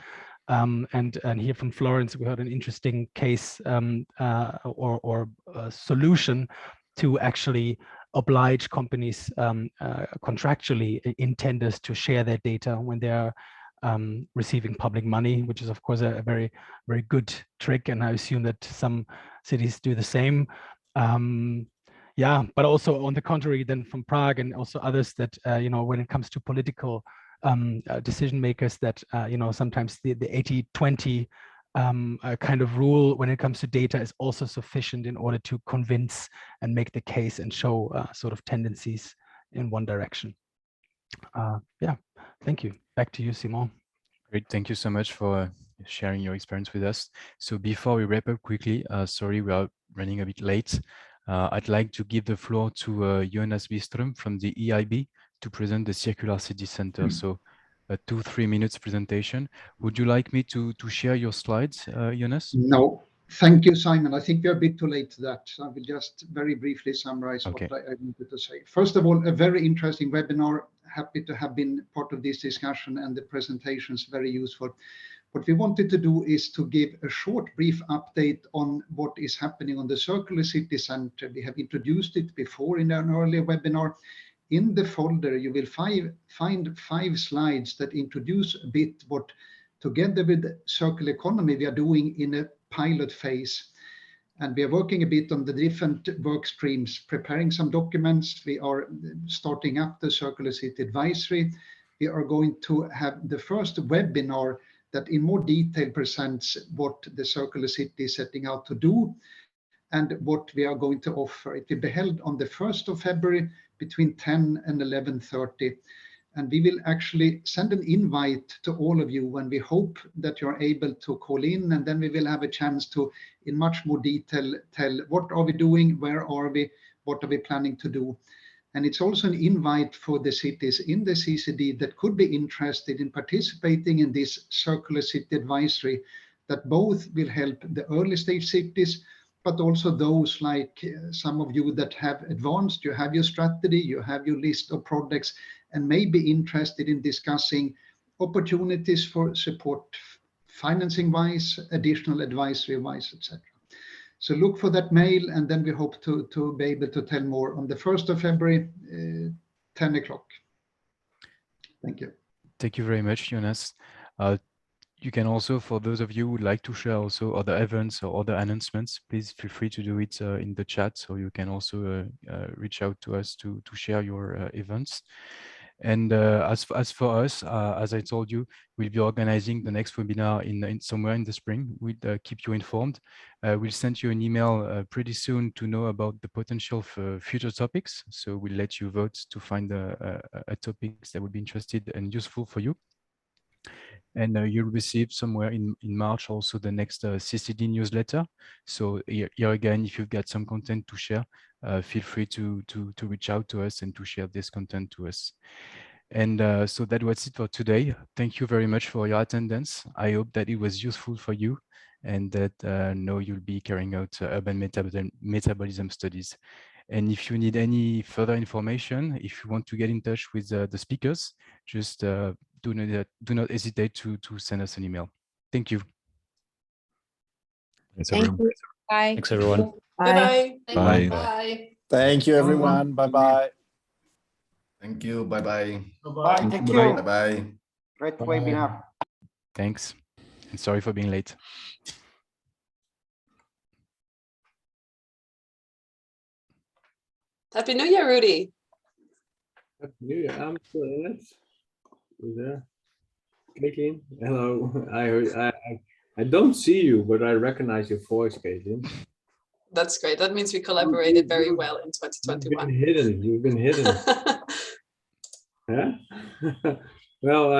And here from Florence, we heard an interesting case or solution to actually oblige companies contractually in tenders to share their data when they are receiving public money, which is of course a very, very good trick, and I assume that some cities do the same. Yeah, but also on the contrary, then from Prague and also others, that you know, when it comes to political decision makers, that you know, sometimes the 80-20 a kind of rule when it comes to data is also sufficient in order to convince and make the case and show sort of tendencies in one direction. Yeah, thank you. Back to you, Simon. Great, thank you so much for sharing your experience with us. So before we wrap up quickly, sorry, we are running a bit late. I'd like to give the floor to Jonas Wistrom from the EIB to present the Circular City Center. So a 2-3 minutes presentation. Would you like me to share your slides, Jonas? No, thank you, Simon. I think we are a bit too late to that. So I will just very briefly summarize what I wanted to say. First of all, a very interesting webinar. Happy to have been part of this discussion, and the presentation is very useful. What we wanted to do is to give a short, brief update on what is happening on the Circular City Center. We have introduced it before in an earlier webinar. In the folder, you will find 5 slides that introduce a bit what, together with circular economy, we are doing in a pilot phase. And we are working a bit on the different work streams, preparing some documents. We are starting up the Circular City Advisory. We are going to have the first webinar that in more detail presents what the Circular City is setting out to do and what we are going to offer. It will be held on the 1st of February between 10 and 11:30. And we will actually send an invite to all of you when we hope that you're able to call in, and then we will have a chance to, in much more detail, tell what are we doing, where are we, what are we planning to do. And it's also an invite for the cities in the CCD that could be interested in participating in this Circular City Advisory that both will help the early stage cities, but also those like some of you that have advanced, you have your strategy, you have your list of projects, and may be interested in discussing opportunities for support, financing-wise, additional advisory-wise, etc. So look for that mail, and then we hope to be able to tell more on the 1st of February, 10 o'clock. Thank you. Thank you very much, Jonas. You can also, for those of you who would like to share also other events or other announcements, please feel free to do it in the chat, so you can also reach out to us to share your events. And as for us, as I told you, we'll be organizing the next webinar in somewhere in the spring. We'll keep you informed. We'll send you an email pretty soon to know about the potential for future topics. So we'll let you vote to find a topics that would be interested and useful for you. And you'll receive somewhere in March also the next CCD newsletter. So here again, if you've got some content to share, feel free to reach out to us and to share this content to us. And so that was it for today. Thank you very much for your attendance. I hope that it was useful for you and that now you'll be carrying out urban metabolism studies. And if you need any further information, if you want to get in touch with the speakers, just do not hesitate to send us an email. Thank you. Thanks, everyone. Thank you. Bye. Thanks, everyone. Bye. Bye. Bye. Thank you, everyone. Bye-bye. Thank you. Bye-bye. Bye. Thank you. Bye-bye. Great webinar. Thanks. And sorry for being late. Happy New Year, Rudy. Happy New Year. I'm still in it. You there? Caitlin? Hello. I don't see you, but I recognize your voice, Caitlin. That's great. That means we collaborated very well in 2021. You've been hidden. Yeah? Well,